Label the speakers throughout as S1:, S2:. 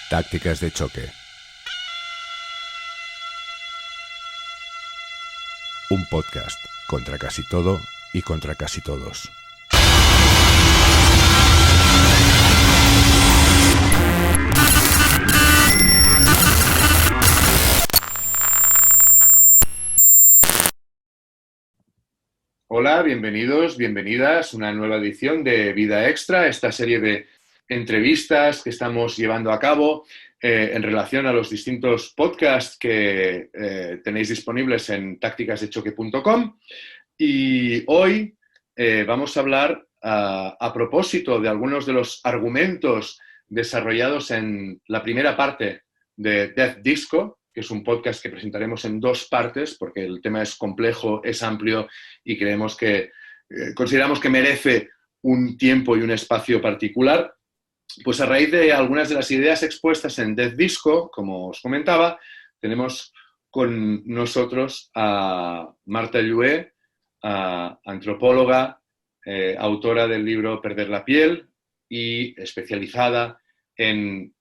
S1: Tácticas de choque. Un podcast contra casi todo y contra casi todos.
S2: Hola, bienvenidos, bienvenidas a una nueva edición de Vida Extra, esta serie de entrevistas que estamos llevando a cabo en relación a los distintos podcasts que tenéis disponibles en tácticasdechoque.com. Y hoy vamos a hablar a propósito de algunos de los argumentos desarrollados en la primera parte de Death Disco, que es un podcast que presentaremos en dos partes porque el tema es complejo, es amplio y creemos que consideramos que merece un tiempo y un espacio particular. Pues a raíz de algunas de las ideas expuestas en Death Disco, como os comentaba, tenemos con nosotros a Marta Llué, antropóloga, autora del libro Perder la piel y especializada en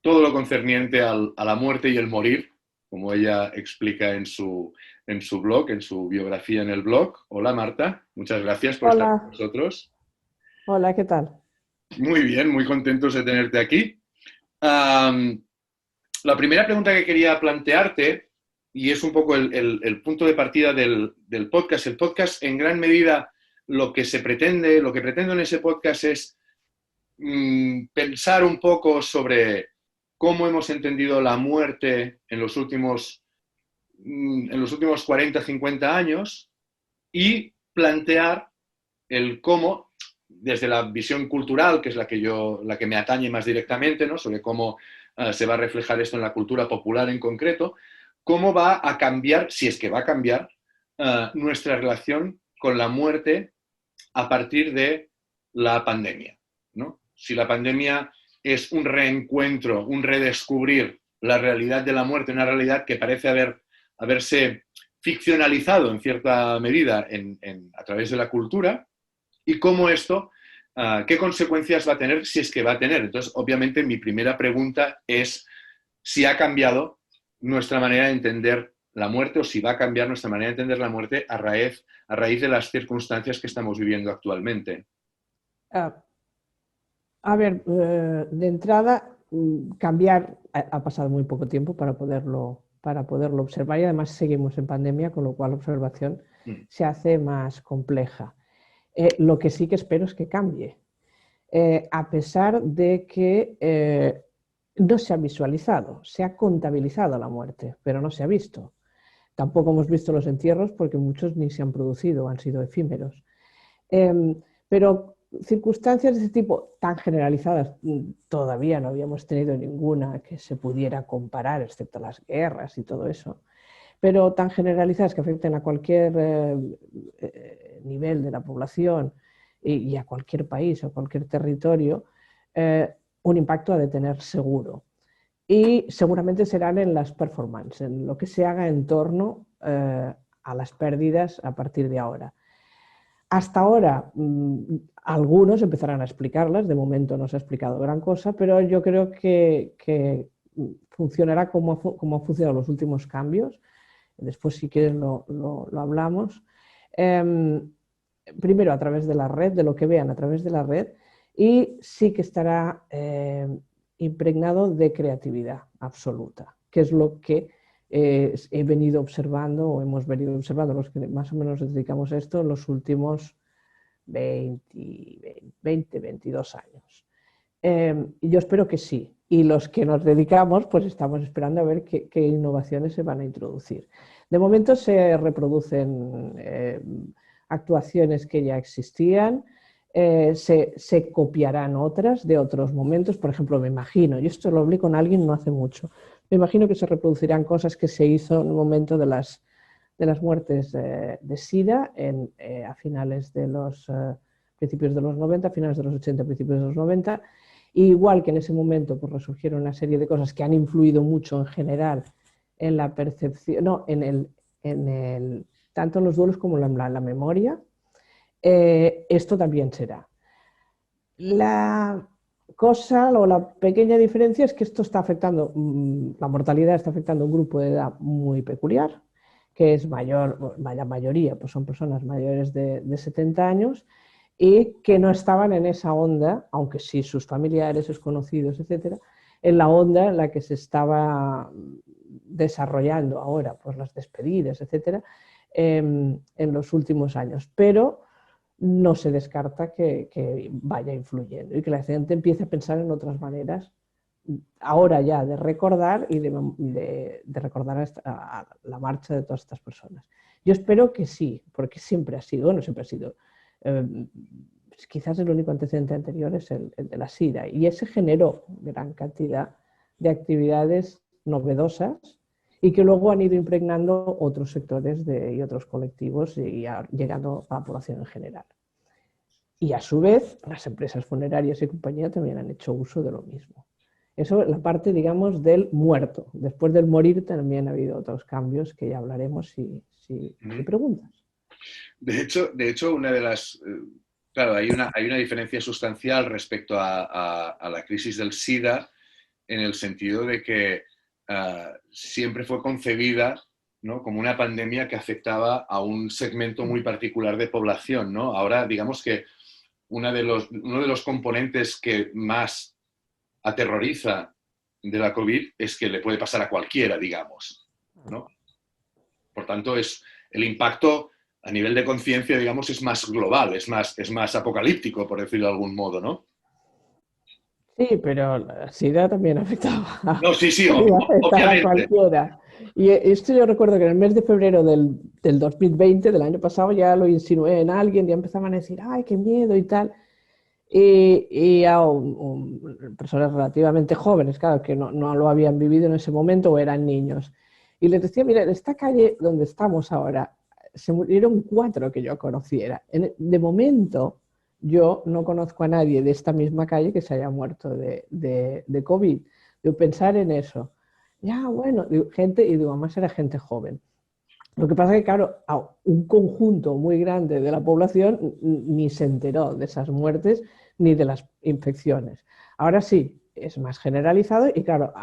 S2: todo lo concerniente a la muerte y el morir, como ella explica en su blog, en su biografía en el blog. Hola Marta, muchas gracias por estar con
S3: Hola,
S2: nosotros.
S3: hola, ¿qué tal?
S2: Muy bien, muy contentos de tenerte aquí. La primera pregunta que quería plantearte, y es un poco el punto de partida del podcast, el podcast en gran medida lo que pretendo en ese podcast es pensar un poco sobre cómo hemos entendido la muerte en los últimos 40, 50 años y plantear el cómo, desde la visión cultural, que es la que me atañe más directamente, ¿no? Sobre cómo se va a reflejar esto en la cultura popular en concreto, cómo va a cambiar, si es que va a cambiar, nuestra relación con la muerte a partir de la pandemia, ¿no? Si la pandemia es un reencuentro, un redescubrir la realidad de la muerte, una realidad que parece haberse ficcionalizado en cierta medida a través de la cultura, y cómo esto, qué consecuencias va a tener si es que va a tener. Entonces, obviamente, mi primera pregunta es si ha cambiado nuestra manera de entender la muerte o si va a cambiar nuestra manera de entender la muerte a raíz de las circunstancias que estamos viviendo actualmente.
S3: Ah, a ver, de entrada, cambiar ha pasado muy poco tiempo para poderlo observar y además seguimos en pandemia, con lo cual la observación se hace más compleja. Lo que sí que espero es que cambie, a pesar de que no se ha visualizado, se ha contabilizado la muerte, pero no se ha visto. Tampoco hemos visto los entierros porque muchos ni se han producido, han sido efímeros. Pero circunstancias de ese tipo tan generalizadas, todavía no habíamos tenido ninguna que se pudiera comparar, excepto las guerras y todo eso, pero tan generalizadas que afecten a cualquier nivel de la población y a cualquier país o cualquier territorio, un impacto ha de tener seguro. Y seguramente serán en las performances, en lo que se haga en torno a las pérdidas a partir de ahora. Hasta ahora, algunos empezarán a explicarlas, de momento no se ha explicado gran cosa, pero yo creo que funcionará como han funcionado los últimos cambios. Después, si quieres, lo hablamos. Primero a través de la red, de lo que vean a través de la red, y sí que estará impregnado de creatividad absoluta, que es lo que he venido observando o hemos venido observando los que más o menos nos dedicamos a esto en los últimos 22 años. Y yo espero que sí. Y los que nos dedicamos, pues estamos esperando a ver qué innovaciones se van a introducir. De momento se reproducen actuaciones que ya existían, se copiarán otras de otros momentos. Por ejemplo, me imagino, y esto lo hablé con alguien no hace mucho, me imagino que se reproducirán cosas que se hizo en el momento de las muertes de SIDA a finales de los principios de los 90, finales de los 80, principios de los 90. Igual que en ese momento pues, resurgieron una serie de cosas que han influido mucho en general en la percepción, no, tanto en los duelos como en la memoria. Esto también será. cosa o la pequeña diferencia es que esto está afectando, la mortalidad está afectando a un grupo de edad muy peculiar, que es mayor, la mayoría pues son personas mayores de 70 años y que no estaban en esa onda, aunque sí sus familiares, sus conocidos, etcétera, en la onda en la que se estaba desarrollando ahora, pues las despedidas, etcétera, en los últimos años. Pero no se descarta que vaya influyendo y que la gente empiece a pensar en otras maneras ahora ya de recordar y de recordar a la marcha de todas estas personas. Yo espero que sí, porque siempre ha sido, bueno, siempre ha sido, quizás el único antecedente anterior es el de la SIDA, y ese generó gran cantidad de actividades novedosas y que luego han ido impregnando otros sectores y otros colectivos y llegando a la población en general. Y a su vez, las empresas funerarias y compañía también han hecho uso de lo mismo. Eso es la parte, digamos, del muerto. Después del morir también ha habido otros cambios que ya hablaremos si preguntas.
S2: De hecho, una de las... claro, hay una diferencia sustancial respecto a la crisis del SIDA en el sentido de que siempre fue concebida, ¿no?, como una pandemia que afectaba a un segmento muy particular de población, ¿no? Ahora, digamos que uno de los componentes que más aterroriza de la COVID es que le puede pasar a cualquiera, digamos, ¿no? Por tanto, el impacto a nivel de conciencia, digamos, es más global, es más apocalíptico, por decirlo de algún modo, ¿no?
S3: Sí, pero la SIDA también afectaba,
S2: No, sí,
S3: podía afectar a
S2: obviamente.
S3: cualquiera. Y esto yo recuerdo que en el mes de febrero del 2020, del año pasado, ya lo insinué en alguien, ya empezaban a decir, ay, qué miedo y tal. Y a personas relativamente jóvenes, claro, que no lo habían vivido en ese momento o eran niños. Y les decía, mira, en esta calle donde estamos ahora, se murieron 4 que yo conociera. De momento, yo no conozco a nadie de esta misma calle que se haya muerto de COVID. Yo pensar en eso. Ya, bueno, gente, y digo, además era gente joven. Lo que pasa es que, claro, a un conjunto muy grande de la población ni se enteró de esas muertes ni de las infecciones. Ahora sí, es más generalizado y, claro,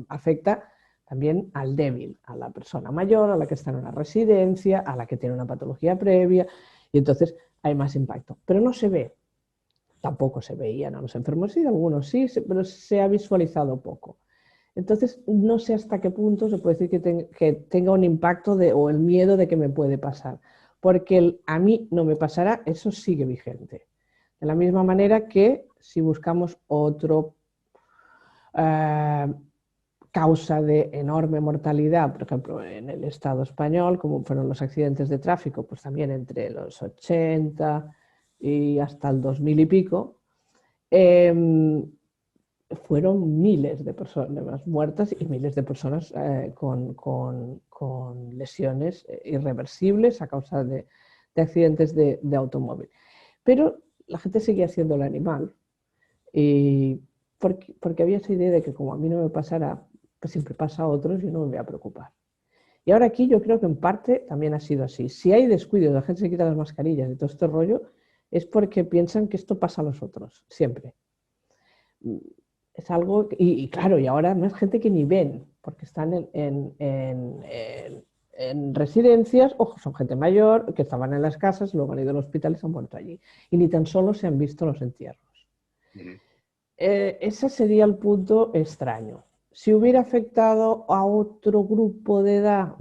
S3: afecta también al débil, a la persona mayor, a la que está en una residencia, a la que tiene una patología previa, y entonces hay más impacto. Pero no se ve, tampoco se veían a los enfermos, sí, algunos sí, pero se ha visualizado poco. Entonces, no sé hasta qué punto se puede decir que tenga un impacto o el miedo de que me puede pasar, porque a mí no me pasará, eso sigue vigente. De la misma manera que si buscamos otro causa de enorme mortalidad, por ejemplo, en el Estado español, como fueron los accidentes de tráfico, pues también entre los 80 y hasta el 2000 y pico, fueron miles de personas muertas y miles de personas con lesiones irreversibles a causa de accidentes de automóvil. Pero la gente seguía haciendo el animal, y porque había esa idea de que como a mí no me pasará, pues siempre pasa a otros y yo no me voy a preocupar. Y ahora aquí yo creo que en parte también ha sido así. Si hay descuido, la gente se quita las mascarillas y todo este rollo, es porque piensan que esto pasa a los otros, siempre. Es algo, y claro, y ahora más gente que ni ven, porque están en residencias, o son gente mayor, que estaban en las casas, luego han ido al hospital y se han muerto allí. Y ni tan solo se han visto los entierros. Ese sería el punto extraño. Si hubiera afectado a otro grupo de edad,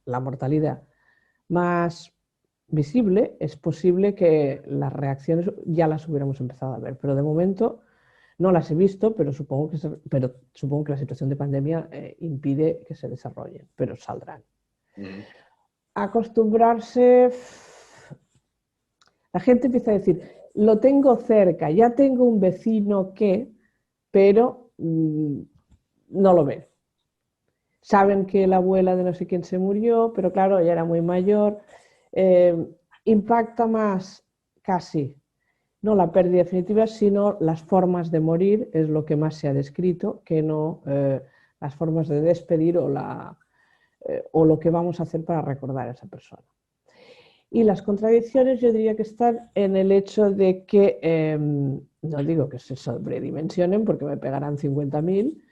S3: la mortalidad más visible, es posible que las reacciones ya las hubiéramos empezado a ver, pero de momento no las he visto, pero supongo que la situación de pandemia impide que se desarrollen, pero saldrán. Acostumbrarse, la gente empieza a decir, lo tengo cerca, ya tengo un vecino que, pero no lo ven. Saben que la abuela de no sé quién se murió, pero claro, ella era muy mayor. Impacta más casi, no la pérdida definitiva, sino las formas de morir, es lo que más se ha descrito, que no las formas de despedir o lo que vamos a hacer para recordar a esa persona. Y las contradicciones yo diría que están en el hecho de que, no digo que se sobredimensionen porque me pegarán 50.000,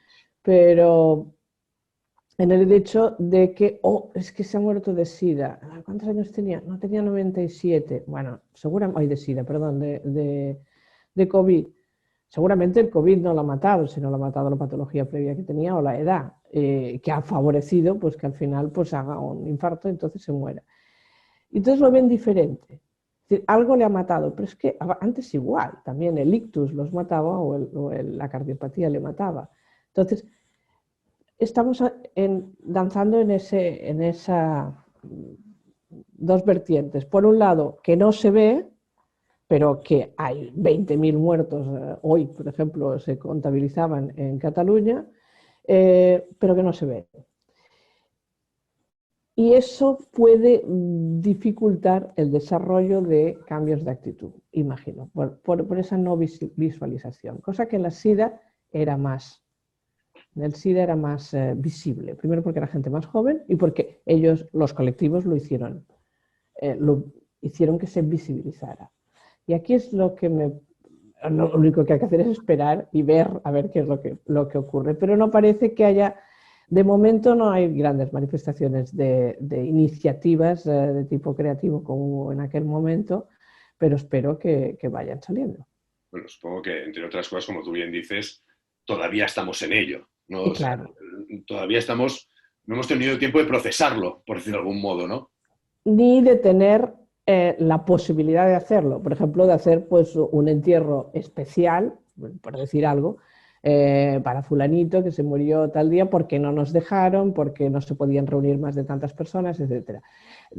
S3: pero en el hecho de que, es que se ha muerto de SIDA. ¿Cuántos años tenía? No, tenía 97. Bueno, seguramente, de SIDA, perdón, de COVID. Seguramente el COVID no lo ha matado, sino lo ha matado la patología previa que tenía o la edad, que ha favorecido pues, que al final pues, haga un infarto y entonces se muera. Entonces lo ven diferente. Es decir, algo le ha matado, pero es que antes igual, también el ictus los mataba la cardiopatía le mataba. Entonces, estamos danzando en esa dos vertientes. Por un lado, que no se ve, pero que hay 20.000 muertos hoy, por ejemplo, se contabilizaban en Cataluña, pero que no se ve. Y eso puede dificultar el desarrollo de cambios de actitud, imagino, por esa no visualización, cosa que en la SIDA era más. En el SIDA era más visible, primero porque era gente más joven y porque ellos, los colectivos, lo hicieron que se visibilizara. Y aquí es lo único que hay que hacer es esperar y ver a ver qué es lo que ocurre, pero no parece que haya. De momento no hay grandes manifestaciones de iniciativas de tipo creativo como hubo en aquel momento, pero espero que vayan saliendo.
S2: Bueno, supongo que, entre otras cosas, como tú bien dices, todavía estamos en ello, ¿no?
S3: Y claro.
S2: O sea, todavía no hemos tenido tiempo de procesarlo, por decirlo de algún modo, ¿no?
S3: Ni de tener la posibilidad de hacerlo. Por ejemplo, de hacer pues, un entierro especial, por decir algo, para fulanito que se murió tal día porque no nos dejaron, porque no se podían reunir más de tantas personas, etc.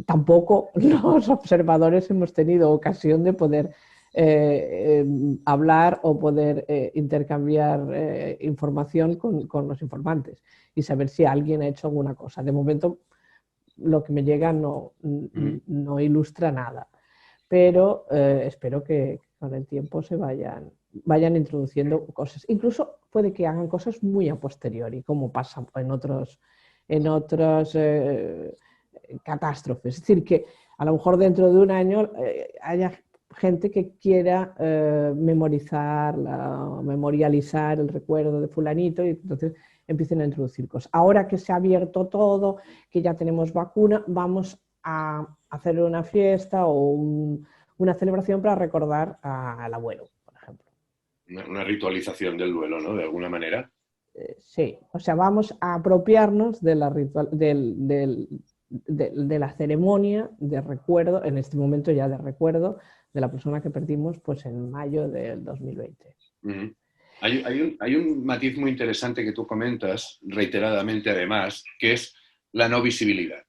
S3: Tampoco los observadores hemos tenido ocasión de poder hablar o poder intercambiar información con los informantes y saber si alguien ha hecho alguna cosa. De momento, lo que me llega no ilustra nada, pero espero que con el tiempo se vayan introduciendo cosas. Incluso puede que hagan cosas muy a posteriori, como pasa en otras catástrofes. Es decir, que a lo mejor dentro de un año haya gente que quiera memorializar el recuerdo de fulanito y entonces empiecen a introducir cosas. Ahora que se ha abierto todo, que ya tenemos vacuna, vamos a hacer una fiesta o una celebración para recordar al abuelo, por ejemplo.
S2: Una ritualización del duelo, ¿no? De alguna manera.
S3: Sí, o sea, vamos a apropiarnos de la ceremonia de recuerdo, en este momento ya de recuerdo, de la persona que perdimos pues, en mayo del 2020.
S2: Uh-huh. Hay un matiz muy interesante que tú comentas, reiteradamente además, que es la no visibilidad.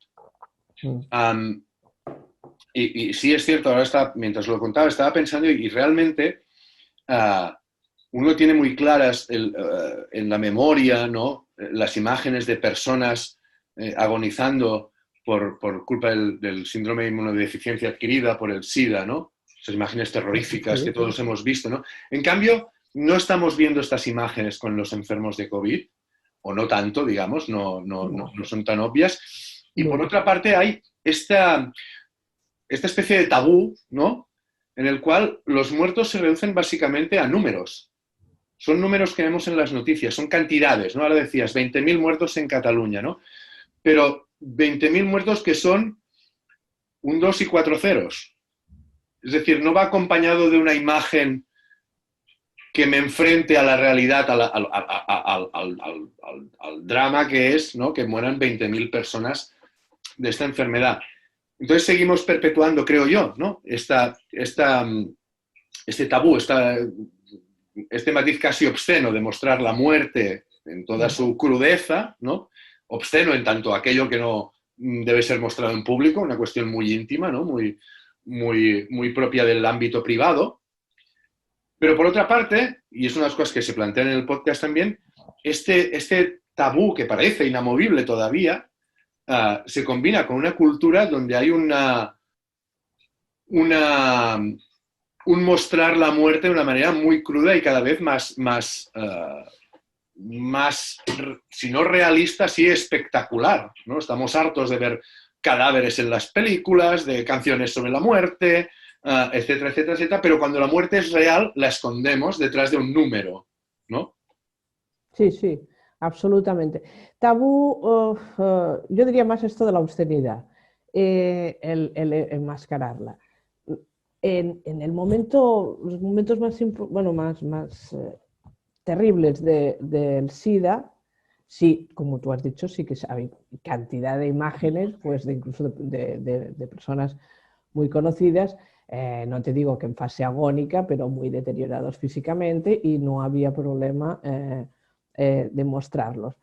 S2: Y sí es cierto, ahora mientras lo contaba estaba pensando y realmente uno tiene muy claras en la memoria, ¿no? Las imágenes de personas agonizando por culpa del síndrome de inmunodeficiencia adquirida por el SIDA, ¿no? Esas imágenes terroríficas que todos hemos visto, ¿no? En cambio, no estamos viendo estas imágenes con los enfermos de COVID, o no tanto, digamos, no son tan obvias. Y por otra parte hay esta especie de tabú, ¿no? En el cual los muertos se reducen básicamente a números. Son números que vemos en las noticias, son cantidades, ¿no? Ahora decías, 20.000 muertos en Cataluña, ¿no? Pero 20.000 muertos que son un 2 y 4 ceros. Es decir, no va acompañado de una imagen que me enfrente a la realidad, al drama que es, ¿no? Que mueran 20.000 personas de esta enfermedad. Entonces seguimos perpetuando, creo yo, ¿no? Este tabú, este matiz casi obsceno de mostrar la muerte en toda su crudeza, ¿no? Obsceno en tanto aquello que no debe ser mostrado en público, una cuestión muy íntima, ¿no? Muy propia del ámbito privado. Pero por otra parte, y es una de las cosas que se plantean en el podcast también, este tabú que parece inamovible todavía, se combina con una cultura donde hay un mostrar la muerte de una manera muy cruda y cada vez más si no realista, sí espectacular, ¿no? Estamos hartos de ver cadáveres en las películas, de canciones sobre la muerte, etcétera, etcétera, etcétera, pero cuando la muerte es real, la escondemos detrás de un número, ¿no?
S3: Sí, sí, absolutamente. Tabú, yo diría más esto de la obscenidad, el enmascararla. En el momento, los momentos más, bueno, más terribles del SIDA, sí, como tú has dicho, sí que hay cantidad de imágenes, pues incluso de personas muy conocidas, no te digo que en fase agónica, pero muy deteriorados físicamente y no había problema de mostrarlos.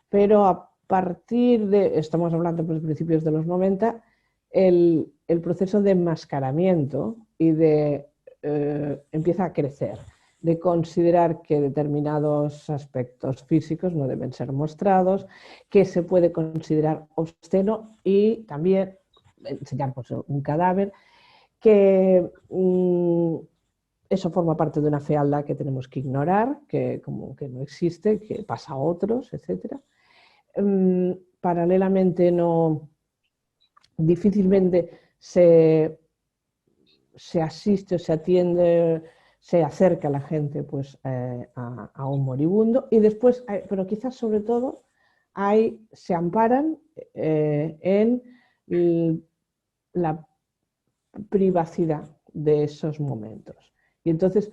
S3: Pero a partir de, estamos hablando de los principios de los 90, el proceso de enmascaramiento y empieza a crecer, de considerar que determinados aspectos físicos no deben ser mostrados, que se puede considerar obsceno y también enseñar pues, un cadáver, que eso forma parte de una fealdad que tenemos que ignorar, que como que no existe, que pasa a otros, etc. Paralelamente difícilmente se asiste o se atiende, se acerca a la gente pues, a un moribundo y después, pero quizás sobre todo, se amparan en la privacidad de esos momentos. Y entonces,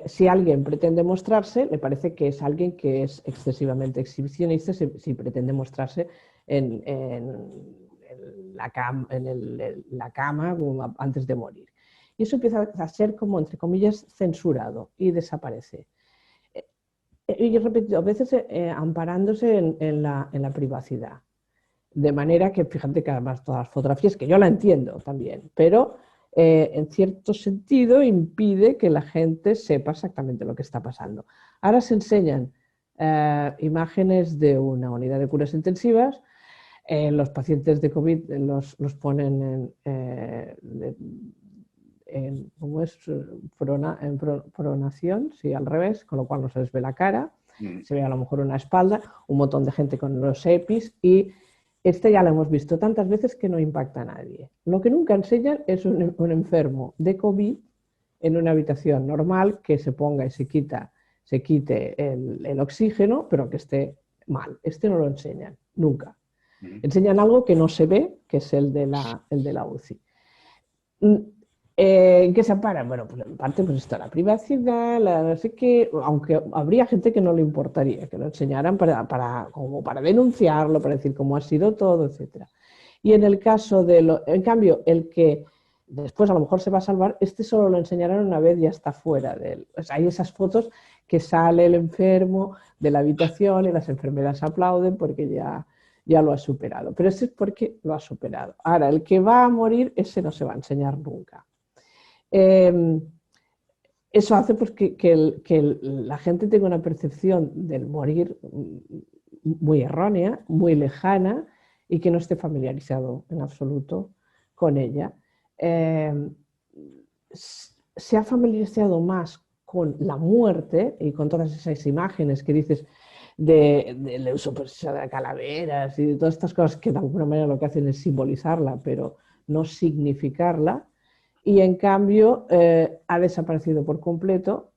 S3: si alguien pretende mostrarse, le parece que es alguien que es excesivamente exhibicionista si pretende mostrarse en la cama antes de morir. Y eso empieza a ser como, entre comillas, censurado y desaparece. Y repito, a veces amparándose en la privacidad. De manera que, fíjate que además todas las fotografías, que yo la entiendo también, pero en cierto sentido impide que la gente sepa exactamente lo que está pasando. Ahora se enseñan imágenes de una unidad de curas intensivas. Los pacientes de COVID los ponen ¿cómo es? En pronación, sí, al revés, con lo cual no se les ve la cara, se ve a lo mejor una espalda, un montón de gente con los EPIs y ya lo hemos visto tantas veces que no impacta a nadie. Lo que nunca enseñan es un enfermo de COVID en una habitación normal que se ponga y se quite el oxígeno, pero que esté mal. No lo enseñan, nunca. Enseñan algo que no se ve, que es el de la UCI. ¿En qué se amparan? Bueno, pues en parte pues está la privacidad, no sé qué, aunque habría gente que no le importaría que lo enseñaran como para denunciarlo, para decir cómo ha sido todo, etc. Y en el caso en cambio, el que después a lo mejor se va a salvar, solo lo enseñarán una vez y ya está fuera de él. Pues hay esas fotos que sale el enfermo de la habitación y las enfermeras aplauden porque ya lo ha superado. Pero ese es porque lo ha superado. Ahora, el que va a morir, ese no se va a enseñar nunca. Eso hace pues, que la gente tenga una percepción del morir muy errónea, muy lejana y que no esté familiarizado en absoluto con ella. Se ha familiarizado más con la muerte y con todas esas imágenes que dices del uso de calaveras y de todas estas cosas que de alguna manera lo que hacen es simbolizarla, pero no significarla. Y en cambio ha desaparecido por completo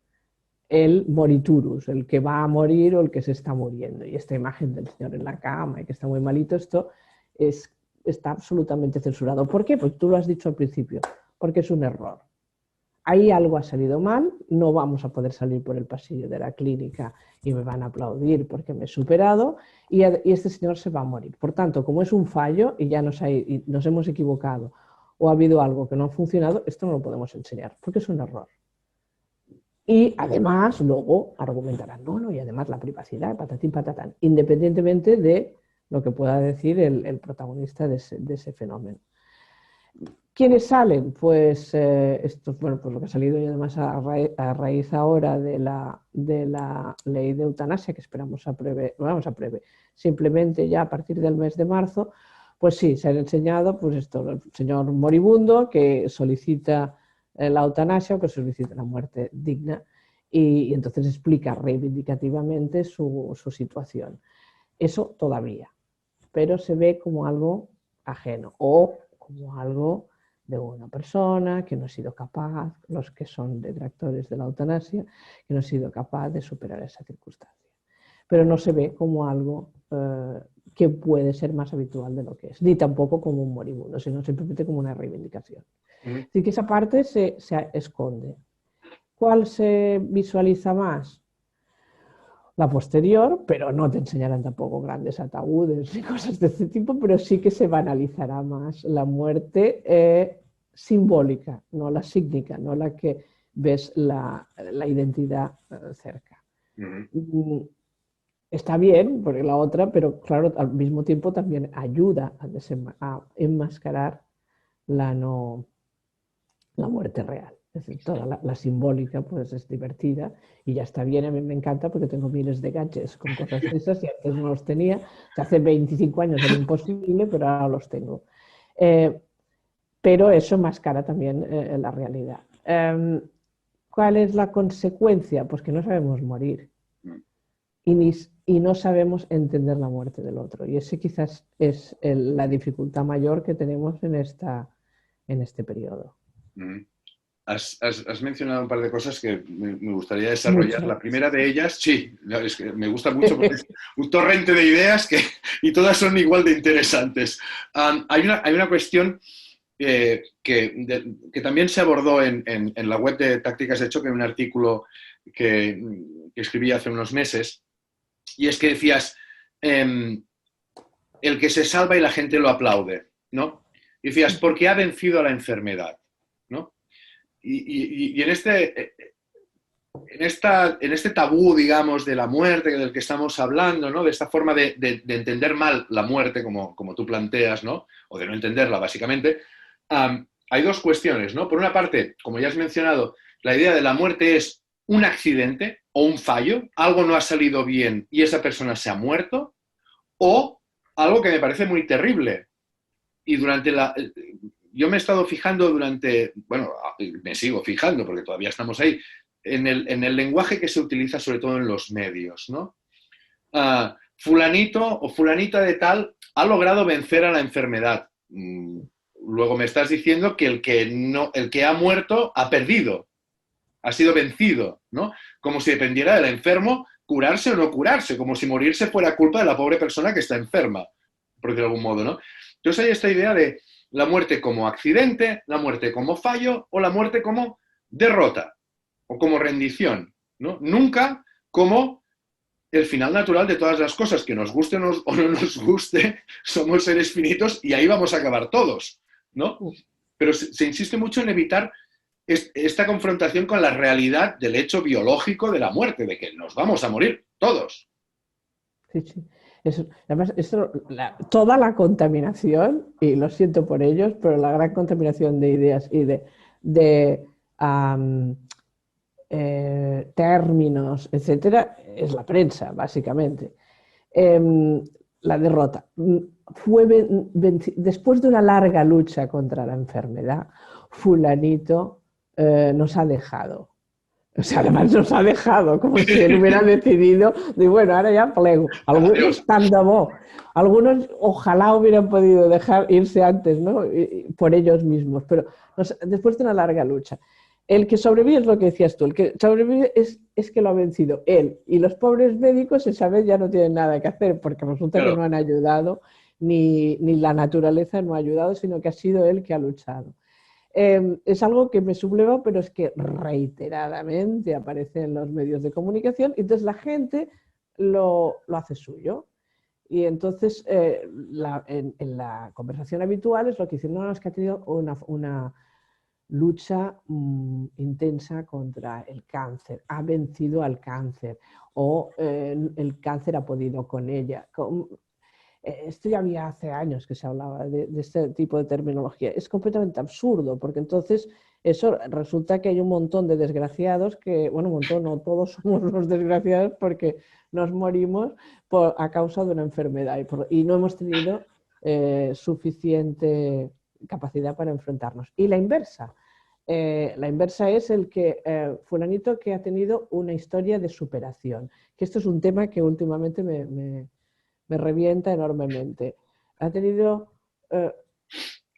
S3: el moriturus, el que va a morir o el que se está muriendo. Y esta imagen del señor en la cama y que está muy malito, esto está absolutamente censurado. ¿Por qué? Pues tú lo has dicho al principio, porque es un error. Ahí algo ha salido mal, no vamos a poder salir por el pasillo de la clínica y me van a aplaudir porque me he superado y este señor se va a morir. Por tanto, como es un fallo y ya nos hemos equivocado o ha habido algo que no ha funcionado, esto no lo podemos enseñar porque es un error. Y además luego argumentarán, no, y además la privacidad, patatín, patatán, independientemente de lo que pueda decir el protagonista de ese fenómeno. ¿Quiénes salen? Pues esto, bueno, pues lo que ha salido y además a raíz ahora de la ley de eutanasia que esperamos apruebe, simplemente ya a partir del mes de marzo, pues sí, se han enseñado pues esto, el señor moribundo que solicita la eutanasia o que solicita la muerte digna y entonces explica reivindicativamente su situación. Eso todavía, pero se ve como algo ajeno o como algo de una persona que no ha sido capaz, los que son detractores de la eutanasia, que no ha sido capaz de superar esa circunstancia. Pero no se ve como algo que puede ser más habitual de lo que es, ni tampoco como un moribundo, sino simplemente como una reivindicación. Así que esa parte se esconde. ¿Cuál se visualiza más? La posterior, pero no te enseñarán tampoco grandes ataúdes ni cosas de este tipo, pero sí que se banalizará más la muerte simbólica, no la sígnica, no la que ves la identidad cerca. Está bien, porque la otra, pero claro, al mismo tiempo también ayuda a enmascarar la muerte real. Es decir, toda la simbólica pues es divertida y ya está bien, a mí me encanta porque tengo miles de gadgets con cosas de esas y antes no los tenía. O sea, hace 25 años era imposible, pero ahora los tengo. Pero eso enmascara también la realidad. ¿Cuál es la consecuencia? Pues que no sabemos morir y no sabemos entender la muerte del otro. Y ese quizás es la dificultad mayor que tenemos en este periodo.
S2: Has mencionado un par de cosas que me gustaría desarrollar.
S3: Mucho.
S2: La primera de ellas, sí, es que me gusta mucho porque es un torrente de ideas y todas son igual de interesantes. Hay una cuestión que también se abordó en la web de Tácticas de Choque, en un artículo que escribí hace unos meses, y es que decías, el que se salva y la gente lo aplaude, ¿no? Y decías, porque ha vencido a la enfermedad, ¿no? Y en este tabú, digamos, de la muerte del que estamos hablando, ¿no? De esta forma de entender mal la muerte, como tú planteas, ¿no? O de no entenderla, básicamente, hay dos cuestiones, ¿no? Por una parte, como ya has mencionado, la idea de la muerte es un accidente o un fallo, algo no ha salido bien y esa persona se ha muerto, o algo que me parece muy terrible. Y yo me he estado fijando me sigo fijando porque todavía estamos ahí, en el lenguaje que se utiliza sobre todo en los medios, ¿no? Fulanito o fulanita de tal ha logrado vencer a la enfermedad. Luego me estás diciendo que el que ha muerto ha perdido, ha sido vencido, ¿no? Como si dependiera del enfermo curarse o no curarse, como si morirse fuera culpa de la pobre persona que está enferma, por decirlo de algún modo, ¿no? Entonces hay esta idea de la muerte como accidente, la muerte como fallo o la muerte como derrota o como rendición, ¿no? Nunca como el final natural de todas las cosas, que nos guste o no nos guste, somos seres finitos y ahí vamos a acabar todos, ¿no? Pero se insiste mucho en evitar esta confrontación con la realidad del hecho biológico de la muerte, de que nos vamos a morir todos.
S3: Sí, sí. Además, toda la contaminación, y lo siento por ellos, pero la gran contaminación de ideas y de términos, etcétera, es la prensa, básicamente. La derrota. Después de una larga lucha contra la enfermedad, fulanito nos ha dejado. O sea, además nos ha dejado, como si él hubiera decidido, de bueno, ahora ya plego. Algunos tan de bo. Algunos ojalá hubieran podido dejar irse antes, ¿no? Por ellos mismos, pero después de una larga lucha. El que sobrevive es lo que decías tú, el que sobrevive es que lo ha vencido él. Y los pobres médicos esa vez ya no tienen nada que hacer, porque resulta que no han ayudado, ni la naturaleza no ha ayudado, sino que ha sido él que ha luchado. Es algo que me subleva, pero es que reiteradamente aparece en los medios de comunicación y entonces la gente lo hace suyo. Y entonces en la conversación habitual es lo que dicen, no, es que ha tenido una lucha intensa contra el cáncer, ha vencido al cáncer o el cáncer ha podido con ella. Esto ya había hace años que se hablaba de este tipo de terminología. Es completamente absurdo, porque entonces eso resulta que hay un montón de desgraciados que, bueno, un montón, no todos somos los desgraciados porque nos morimos a causa de una enfermedad y no hemos tenido suficiente capacidad para enfrentarnos. Y la inversa es el que fulanito que ha tenido una historia de superación, que esto es un tema que últimamente me revienta enormemente. Ha tenido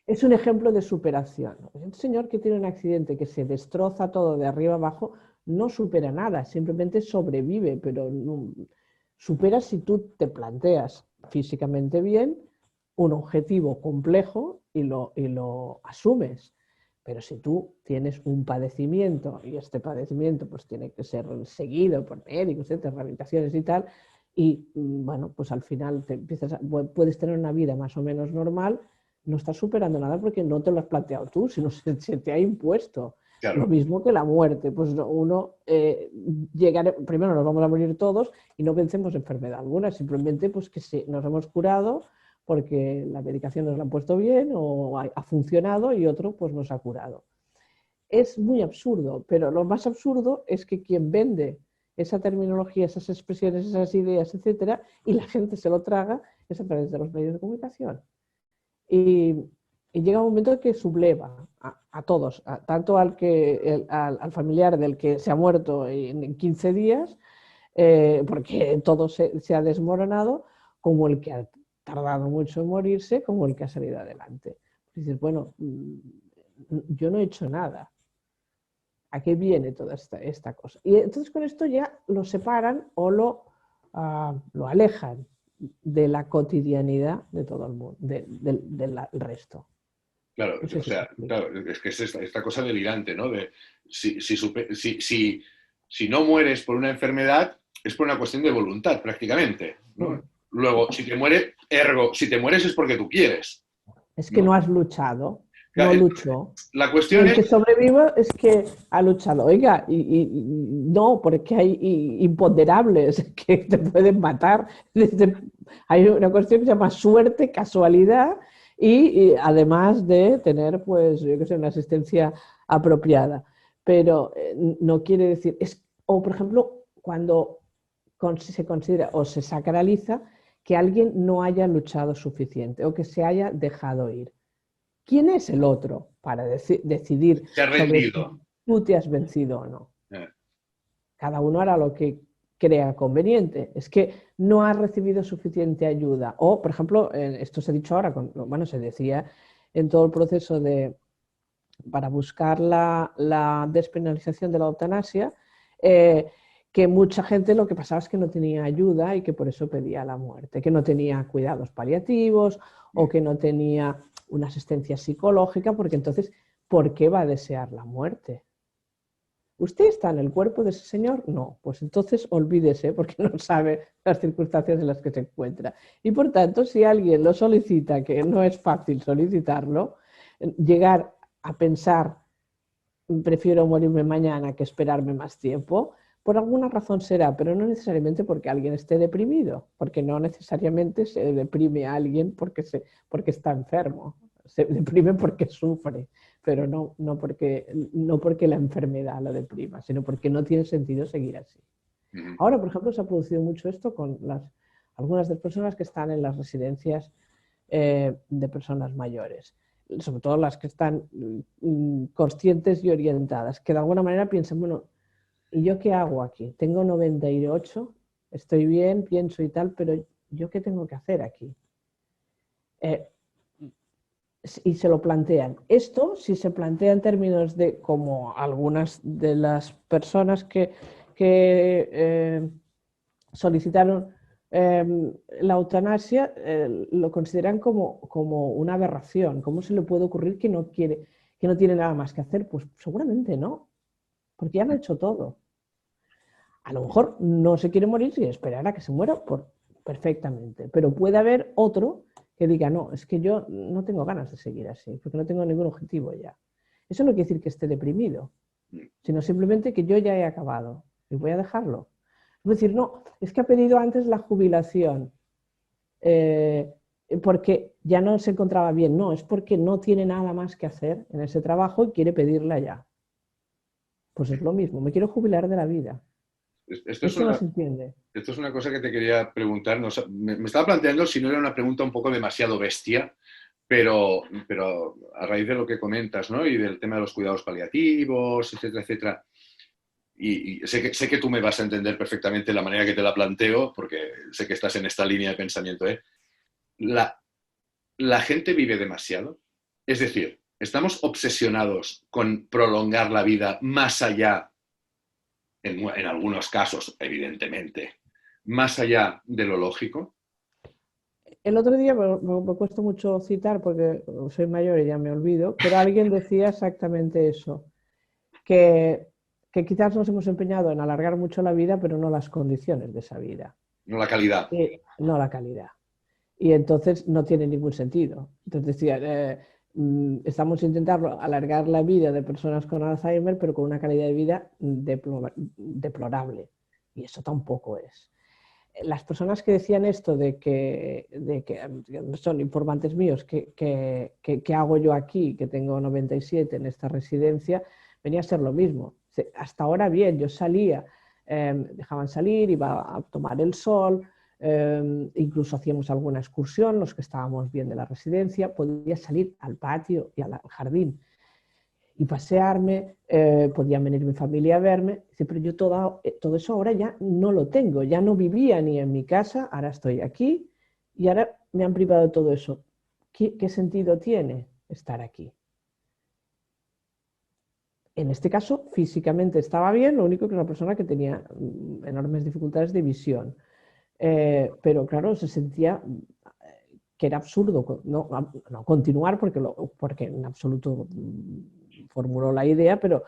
S3: es un ejemplo de superación. Un señor que tiene un accidente, que se destroza todo de arriba abajo, no supera nada, simplemente sobrevive, pero no, supera si tú te planteas físicamente bien un objetivo complejo y lo asumes. Pero si tú tienes un padecimiento y este padecimiento pues tiene que ser seguido por médicos, rehabilitaciones y tal, y bueno, pues al final puedes tener una vida más o menos normal, no estás superando nada porque no te lo has planteado tú, sino se te ha impuesto.
S2: Claro.
S3: Lo mismo que la muerte, pues uno primero nos vamos a morir todos y no vencemos enfermedad alguna, simplemente pues que nos hemos curado porque la medicación nos la han puesto bien o ha funcionado y otro pues nos ha curado. Es muy absurdo, pero lo más absurdo es que quien vende esa terminología, esas expresiones, esas ideas, etcétera, y la gente se lo traga, es a través de los medios de comunicación. Y llega un momento que subleva a todos, tanto al familiar del que se ha muerto en 15 días, porque todo se ha desmoronado, como el que ha tardado mucho en morirse, como el que ha salido adelante. Dices, bueno, yo no he hecho nada. ¿A qué viene toda esta cosa? Y entonces con esto ya lo separan o lo alejan de la cotidianidad de todo el mundo, del resto.
S2: Claro, o sea, claro, es que es esta cosa delirante, ¿no? De si no mueres por una enfermedad, es por una cuestión de voluntad, prácticamente, ¿no? Luego, si te mueres es porque tú quieres.
S3: Es que no has luchado,
S2: claro,
S3: no luchó.
S2: La cuestión
S3: el que sobrevive es que ha luchado. Oiga, no, porque hay imponderables que te pueden matar. Hay una cuestión que se llama suerte, casualidad y además de tener, pues, yo qué sé, una asistencia apropiada. Pero no quiere decir... o, por ejemplo, cuando se considera o se sacraliza que alguien no haya luchado suficiente o que se haya dejado ir. ¿Quién es el otro para decidir sobre si tú te has vencido o no? Cada uno hará lo que crea conveniente. Es que no has recibido suficiente ayuda. O, por ejemplo, esto se ha dicho ahora, bueno, se decía en todo el proceso para buscar la despenalización de la eutanasia, que mucha gente lo que pasaba es que no tenía ayuda y que por eso pedía la muerte, que no tenía cuidados paliativos o que no tenía una asistencia psicológica, porque entonces, ¿por qué va a desear la muerte? ¿Usted está en el cuerpo de ese señor? No, pues entonces olvídese porque no sabe las circunstancias en las que se encuentra. Y por tanto, si alguien lo solicita, que no es fácil solicitarlo, llegar a pensar, prefiero morirme mañana que esperarme más tiempo, por alguna razón será, pero no necesariamente porque alguien esté deprimido, porque no necesariamente se deprime a alguien porque está enfermo, se deprime porque sufre, pero no porque la enfermedad lo deprima, sino porque no tiene sentido seguir así. Ahora, por ejemplo, se ha producido mucho esto con algunas de las personas que están en las residencias de personas mayores, sobre todo las que están conscientes y orientadas, que de alguna manera piensan, bueno, ¿y yo qué hago aquí? Tengo 98, estoy bien, pienso y tal, pero ¿yo qué tengo que hacer aquí? Y se lo plantean. Esto, si se plantea en términos de como algunas de las personas que solicitaron la eutanasia, lo consideran como una aberración. ¿Cómo se le puede ocurrir que no tiene nada más que hacer? Pues seguramente no, porque ya han hecho todo. A lo mejor no se quiere morir y esperar a que se muera perfectamente, pero puede haber otro que diga, no, es que yo no tengo ganas de seguir así, porque no tengo ningún objetivo ya. Eso no quiere decir que esté deprimido, sino simplemente que yo ya he acabado y voy a dejarlo. Es decir, no, es que ha pedido antes la jubilación porque ya no se encontraba bien. No, es porque no tiene nada más que hacer en ese trabajo y quiere pedirla ya. Pues es lo mismo, me quiero jubilar de la vida. Esto no se entiende.
S2: Esto es una cosa que te quería preguntar. No, me estaba planteando si no era una pregunta un poco demasiado bestia, pero a raíz de lo que comentas, ¿no? Y del tema de los cuidados paliativos, etcétera, etcétera. Y sé que tú me vas a entender perfectamente la manera que te la planteo, porque sé que estás en esta línea de pensamiento, ¿eh? la gente vive demasiado. Es decir, estamos obsesionados con prolongar la vida más allá, en algunos casos, evidentemente, más allá de lo lógico.
S3: El otro día me cuesta mucho citar porque soy mayor y ya me olvido, pero alguien decía exactamente eso, que, que quizás nos hemos empeñado en alargar mucho la vida, pero no las condiciones de esa vida,
S2: No la calidad.
S3: no la calidad. Y entonces no tiene ningún sentido. Entonces decía, estamos intentando alargar la vida de personas con Alzheimer, pero con una calidad de vida deplorable. Y eso tampoco es. Las personas que decían esto de que son informantes míos, ¿qué hago yo aquí, que tengo 97 en esta residencia? Venía a ser lo mismo. Hasta ahora bien, yo salía, dejaban salir, iba a tomar el sol, incluso hacíamos alguna excursión, los que estábamos bien de la residencia, podía salir al patio y al jardín y pasearme, podía venir mi familia a verme, pero yo todo eso ahora ya no lo tengo, ya no vivía ni en mi casa, ahora estoy aquí y ahora me han privado de todo eso. ¿Qué sentido tiene estar aquí? En este caso, físicamente estaba bien, lo único que era una persona que tenía enormes dificultades de visión. Pero claro, se sentía que era absurdo no continuar porque en absoluto formuló la idea, pero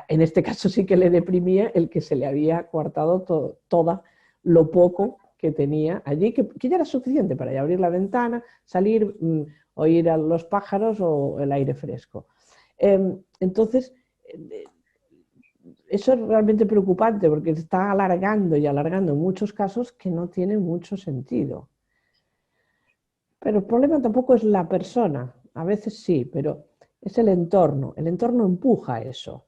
S3: en este caso sí que le deprimía el que se le había coartado todo lo poco que tenía allí, que ya era suficiente para abrir la ventana, salir, oír a los pájaros o el aire fresco. Entonces, eso es realmente preocupante porque está alargando y alargando en muchos casos que no tienen mucho sentido. Pero el problema tampoco es la persona, a veces sí, pero es el entorno empuja eso.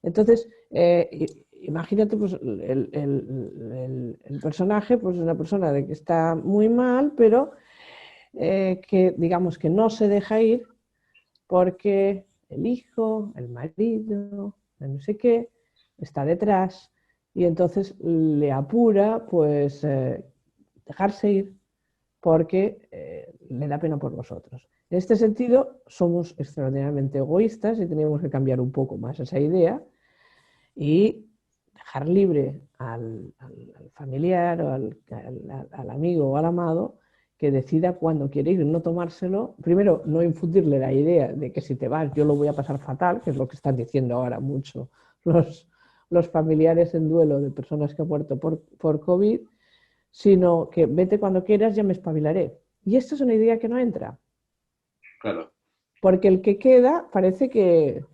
S3: Entonces, imagínate pues, el personaje, pues es una persona de que está muy mal, pero que digamos que no se deja ir porque el hijo, el marido, no sé qué, está detrás y entonces le apura pues dejarse ir porque le da pena por los otros. En este sentido, somos extraordinariamente egoístas y tenemos que cambiar un poco más esa idea y dejar libre al familiar o al amigo o al amado que decida cuándo quiere ir, no tomárselo, primero no infundirle la idea de que si te vas yo lo voy a pasar fatal, que es lo que están diciendo ahora mucho los familiares en duelo de personas que han muerto por COVID, sino que vete cuando quieras, ya me espabilaré. Y esto es una idea que no entra.
S2: Claro.
S3: Porque el que queda parece que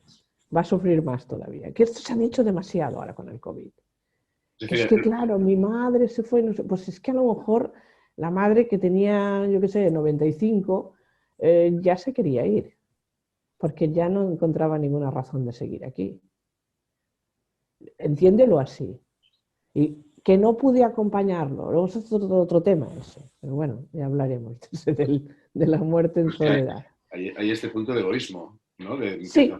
S3: va a sufrir más todavía. Que esto se ha dicho demasiado ahora con el COVID. Es que, claro, mi madre se fue, no sé, pues es que a lo mejor la madre que tenía, yo qué sé, 95, ya se quería ir, porque ya no encontraba ninguna razón de seguir aquí. Entiéndelo así. Y que no pude acompañarlo. Luego es otro tema ese. Pero bueno, ya hablaremos de la muerte en soledad.
S2: Hay este punto de egoísmo, ¿no?
S3: Sí,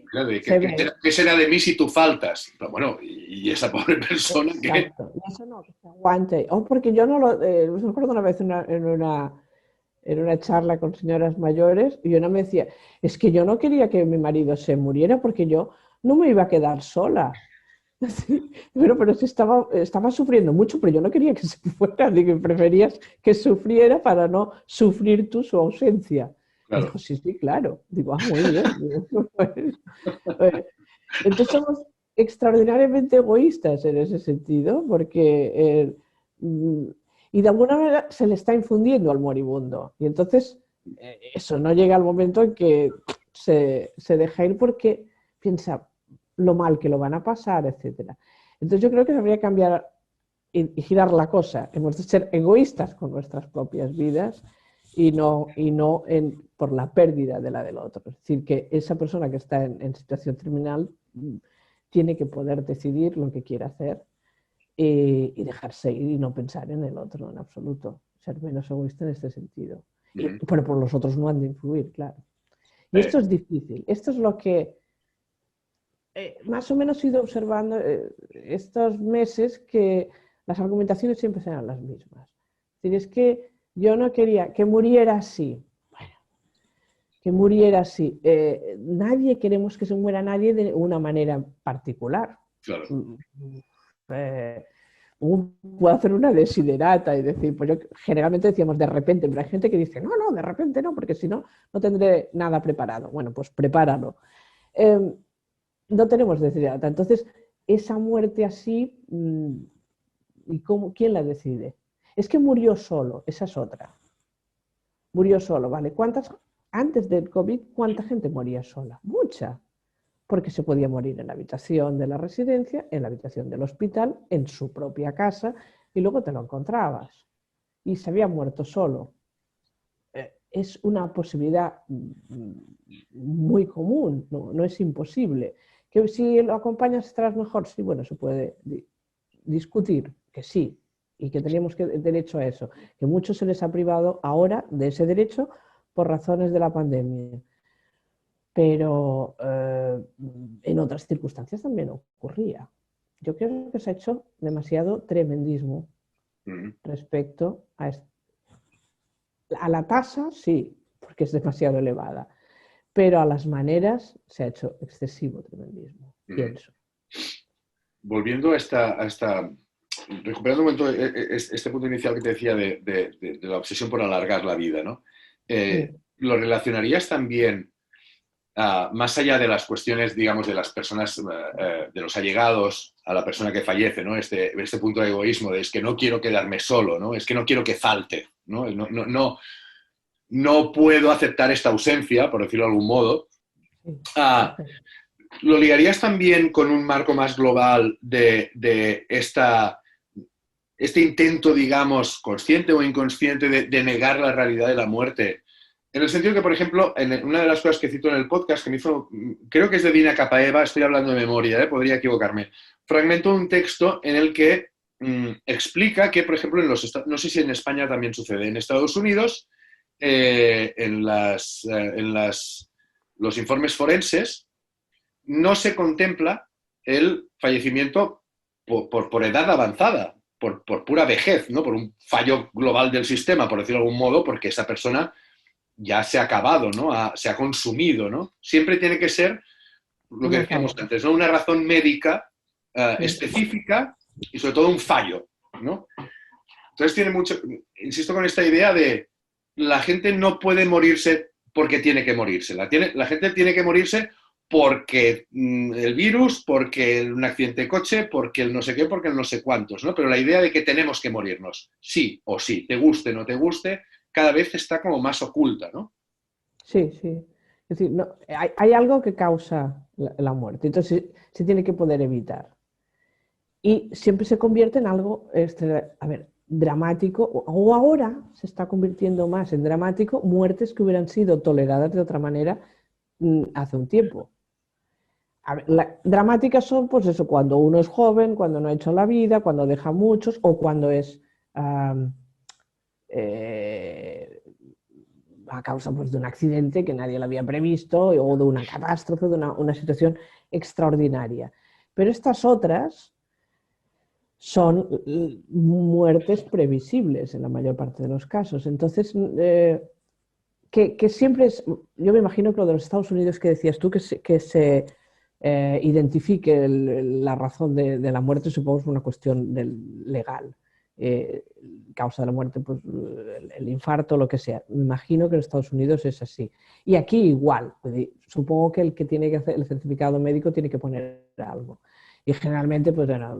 S2: ¿Qué será de mí si tú faltas? Pero bueno, y esa pobre persona que...
S3: Exacto. Eso no, que se aguante. Porque yo no lo... me acuerdo una vez en una charla con señoras mayores y una me decía, es que yo no quería que mi marido se muriera porque yo no me iba a quedar sola. Sí, pero sí estaba sufriendo mucho, pero yo no quería que se fuera, digo, preferías que sufriera para no sufrir tú su ausencia. Claro. Y digo, sí, claro. Digo, muy bien. Entonces somos extraordinariamente egoístas en ese sentido, porque y de alguna manera se le está infundiendo al moribundo. Y entonces eso no llega al momento en que se deja ir porque piensa lo mal que lo van a pasar, etc. Entonces yo creo que habría que cambiar y girar la cosa. Hemos de ser egoístas con nuestras propias vidas y no por la pérdida de la del otro. Es decir, que esa persona que está en situación terminal tiene que poder decidir lo que quiere hacer y dejarse ir y no pensar en el otro en absoluto. Ser menos egoísta en este sentido. Pero por los otros no han de influir, claro. Y esto es difícil. Esto es lo que más o menos he ido observando estos meses, que las argumentaciones siempre serán las mismas. Es decir, es que yo no quería que muriera así. Bueno, que muriera así. Nadie queremos que se muera nadie de una manera particular.
S2: Claro.
S3: Uno puede hacer una desiderata y decir, pues yo generalmente decíamos de repente, pero hay gente que dice, no, de repente no, porque si no, no tendré nada preparado. Bueno, pues prepáralo. No tenemos desiderata. Entonces, esa muerte así, ¿y quién la decide? Es que murió solo, esa es otra. Murió solo, ¿vale? Antes del COVID, ¿cuánta gente moría sola? Mucha. Porque se podía morir en la habitación de la residencia, en la habitación del hospital, en su propia casa, y luego te lo encontrabas. Y se había muerto solo. Es una posibilidad muy común, no es imposible. Que si lo acompañas estarás mejor, sí, bueno, se puede discutir que sí, y que teníamos derecho a eso, que muchos se les ha privado ahora de ese derecho por razones de la pandemia. Pero en otras circunstancias también ocurría. Yo creo que se ha hecho demasiado tremendismo respecto a la tasa, sí, porque es demasiado elevada, pero a las maneras se ha hecho excesivo tremendismo, pienso.
S2: Volviendo recuperando un momento este punto inicial que te decía de la obsesión por alargar la vida, ¿no? ¿Lo relacionarías también, más allá de las cuestiones, digamos, de las personas, de los allegados a la persona que fallece, ¿no? Este punto de egoísmo, de es que no quiero quedarme solo, ¿no? Es que no quiero que falte, ¿no? No puedo aceptar esta ausencia, por decirlo de algún modo. ¿Lo ligarías también con un marco más global de este intento, digamos, consciente o inconsciente de negar la realidad de la muerte? En el sentido que, por ejemplo, una de las cosas que cito en el podcast, que me hizo, creo que es de Dina Capaeva, estoy hablando de memoria, podría equivocarme, fragmento un texto en el que explica que, por ejemplo, no sé si en España también sucede, en Estados Unidos, en los informes forenses, no se contempla el fallecimiento por edad avanzada, por pura vejez, ¿no? Por un fallo global del sistema, por decirlo de algún modo, porque esa persona ya se ha acabado, ¿no? Se ha consumido, ¿no? Siempre tiene que ser lo que decíamos antes, ¿no? Una razón médica específica y sobre todo un fallo, ¿no? Entonces tiene mucho, insisto con esta idea de la gente no puede morirse porque tiene que morirse. La gente tiene que morirse porque el virus, porque un accidente de coche, porque el no sé qué, porque el no sé cuántos, ¿no? Pero la idea de que tenemos que morirnos, sí o sí, te guste o no te guste, cada vez está como más oculta, ¿no?
S3: Sí. Es decir, no, hay algo que causa la muerte, entonces se tiene que poder evitar. Y siempre se convierte en algo, dramático, o ahora se está convirtiendo más en dramático, muertes que hubieran sido toleradas de otra manera hace un tiempo. Dramáticas son, pues eso, cuando uno es joven, cuando no ha hecho la vida, cuando deja muchos, o cuando es a causa, pues, de un accidente que nadie lo había previsto, o de una catástrofe, de una situación extraordinaria. Pero estas otras son muertes previsibles en la mayor parte de los casos. Entonces, que siempre es, yo me imagino que lo de los Estados Unidos que decías tú, que se identifique la razón de la muerte, supongo que es una cuestión legal. Causa de la muerte, pues, el infarto, lo que sea. Me imagino que en Estados Unidos es así. Y aquí igual. Supongo que el que tiene que hacer el certificado médico tiene que poner algo. Y generalmente, pues bueno,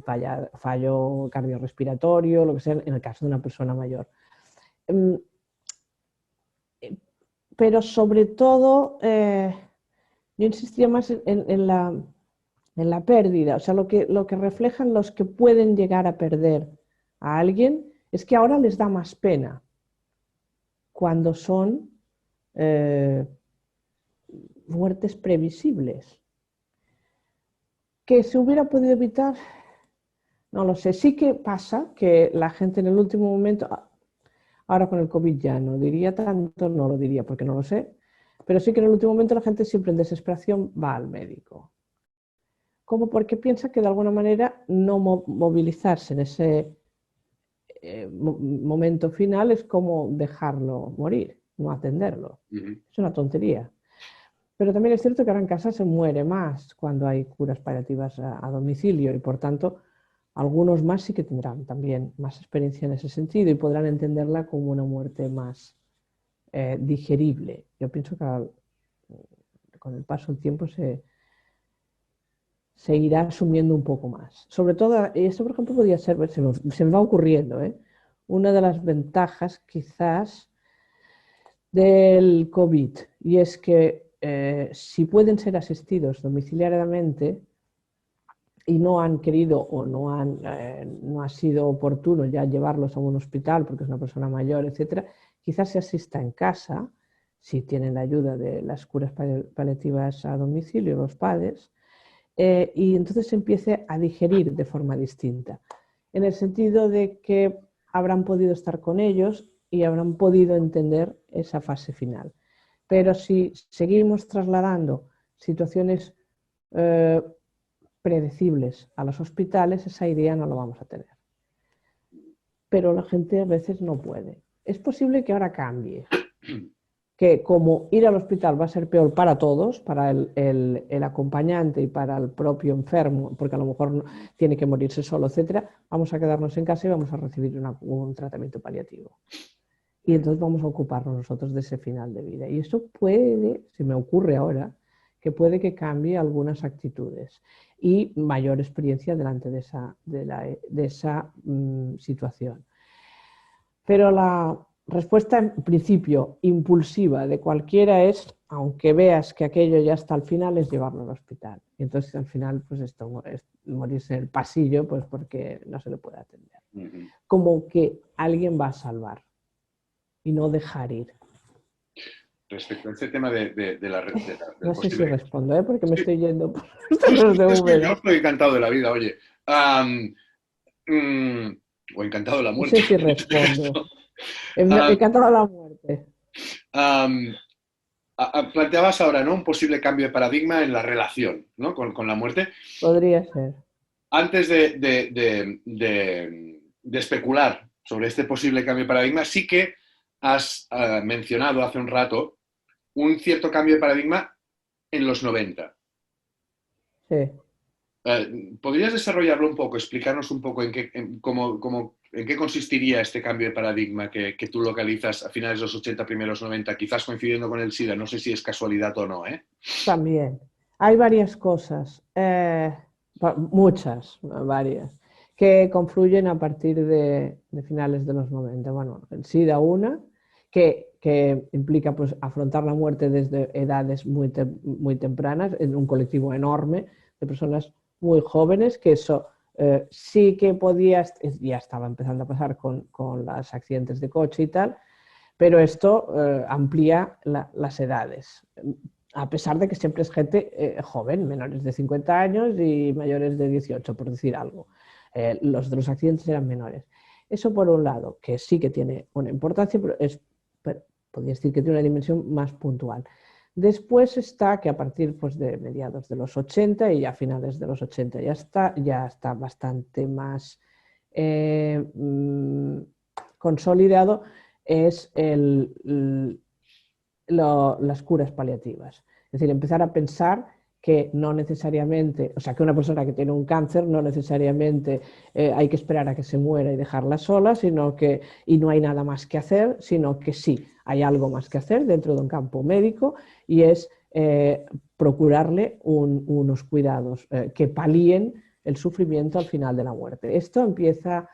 S3: fallo cardiorrespiratorio, lo que sea, en el caso de una persona mayor. Pero sobre todo, yo insistiría más en la pérdida. O sea, lo que reflejan los que pueden llegar a perder a alguien es que ahora les da más pena cuando son muertes previsibles. ¿Que se hubiera podido evitar? No lo sé. Sí que pasa que la gente en el último momento, ahora con el COVID ya no diría tanto, no lo diría porque no lo sé, pero sí que en el último momento la gente siempre en desesperación va al médico. Como porque piensa que de alguna manera no movilizarse en ese momento final es como dejarlo morir. no atenderlo.
S2: Ujú.
S3: Es una tontería. Pero también es cierto que ahora en casa se muere más cuando hay curas paliativas a domicilio y por tanto algunos más sí que tendrán también más experiencia en ese sentido y podrán entenderla como una muerte más digerible. Yo pienso que con el paso del tiempo se irá asumiendo un poco más. Sobre todo, esto por ejemplo podría ser, se me va ocurriendo, una de las ventajas quizás del COVID, y es que si pueden ser asistidos domiciliariamente y no han querido o no ha sido oportuno ya llevarlos a un hospital porque es una persona mayor, etcétera, quizás se asista en casa, si tienen la ayuda de las curas paliativas a domicilio, los padres, y entonces se empiece a digerir de forma distinta, en el sentido de que habrán podido estar con ellos y habrán podido entender esa fase final. Pero si seguimos trasladando situaciones predecibles a los hospitales, esa idea no la vamos a tener. Pero la gente a veces no puede. Es posible que ahora cambie, que como ir al hospital va a ser peor para todos, para el acompañante y para el propio enfermo, porque a lo mejor tiene que morirse solo, etcétera, vamos a quedarnos en casa y vamos a recibir un tratamiento paliativo. Y entonces vamos a ocuparnos nosotros de ese final de vida. Y eso puede, se me ocurre ahora, que puede que cambie algunas actitudes y mayor experiencia delante de esa situación. Pero la respuesta en principio impulsiva de cualquiera es, aunque veas que aquello ya está al final, es llevarlo al hospital. Y entonces al final, pues esto es morirse en el pasillo, pues porque no se le puede atender.
S2: Ujú.
S3: Como que alguien va a salvar y no dejar ir.
S2: Respecto a este tema del
S3: No sé si
S2: posible...
S3: respondo, porque me
S2: Sí,
S3: estoy yendo por los
S2: sí,
S3: terrenos de
S2: es que yo
S3: Úbeda.
S2: estoy encantado de la vida, oye. O encantado de la
S3: No
S2: muerte.
S3: sé si
S2: En este
S3: respondo.
S2: caso.
S3: He cantado la muerte.
S2: Am, Planteabas ahora, ¿no? Un posible cambio de paradigma en la relación, ¿no? Con la muerte.
S3: Podría ser.
S2: Antes de especular sobre este posible cambio de paradigma, sí que has mencionado hace un rato un cierto cambio de paradigma en los 90.
S3: Sí.
S2: ¿Podrías desarrollarlo un poco, explicarnos un poco en qué consistiría este cambio de paradigma que tú localizas a finales de los 80, primeros 90, quizás coincidiendo con el SIDA? No sé si es casualidad o no, ¿eh?
S3: También. Hay varias cosas, muchas, varias, que confluyen a partir de finales de los 90. Bueno, el SIDA una, que implica pues, afrontar la muerte desde edades muy tempranas, en un colectivo enorme de personas muy jóvenes, que eso sí que podía, ya estaba empezando a pasar con los accidentes de coche y tal, pero esto amplía las edades, a pesar de que siempre es gente joven, menores de 50 años y mayores de 18, por decir algo. Los de los accidentes eran menores. Eso por un lado, que sí que tiene una importancia, pero podría decir que tiene una dimensión más puntual. Después está que a partir pues, de mediados de los 80 y a finales de los 80 ya está bastante más consolidado, es las curas paliativas. Es decir, empezar a pensar que no necesariamente, o sea, que una persona que tiene un cáncer no necesariamente hay que esperar a que se muera y dejarla sola, y no hay nada más que hacer, sino que sí, hay algo más que hacer dentro de un campo médico y es procurarle unos cuidados que palíen el sufrimiento al final de la muerte. Esto empieza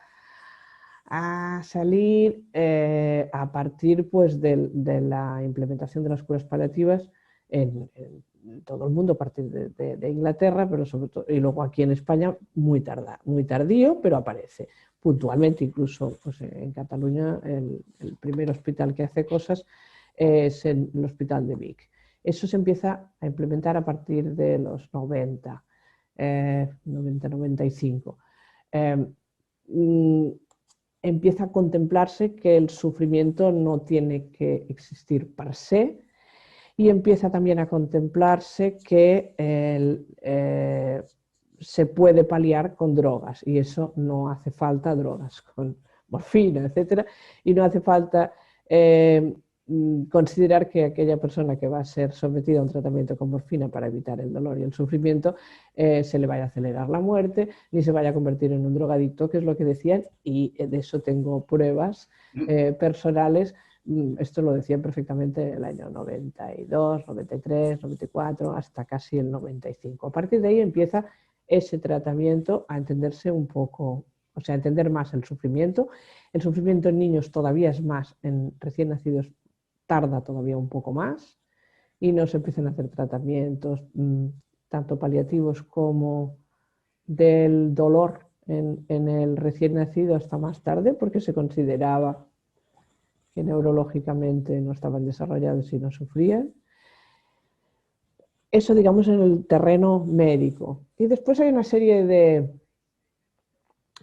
S3: a salir a partir pues, de la implementación de las curas paliativas en todo el mundo, a partir de Inglaterra, pero sobre todo, y luego aquí en España muy tardío, pero aparece puntualmente, incluso pues, en Cataluña el primer hospital que hace cosas es el Hospital de Vic. Eso se empieza a implementar a partir de los 90, 90-95. Empieza a contemplarse que el sufrimiento no tiene que existir per se y empieza también a contemplarse que se puede paliar con drogas y eso no hace falta drogas con morfina, etcétera, y no hace falta considerar que aquella persona que va a ser sometida a un tratamiento con morfina para evitar el dolor y el sufrimiento se le vaya a acelerar la muerte, ni se vaya a convertir en un drogadicto, que es lo que decían, y de eso tengo pruebas personales. Esto lo decían perfectamente en el año 92, 93, 94, hasta casi el 95. A partir de ahí empieza ese tratamiento a entenderse un poco, o sea, a entender más el sufrimiento. El sufrimiento en niños todavía es más, en recién nacidos tarda todavía un poco más y no se empiezan a hacer tratamientos tanto paliativos como del dolor en el recién nacido hasta más tarde, porque se consideraba que neurológicamente no estaban desarrollados y no sufrían. Eso, digamos, en el terreno médico. Y después hay una serie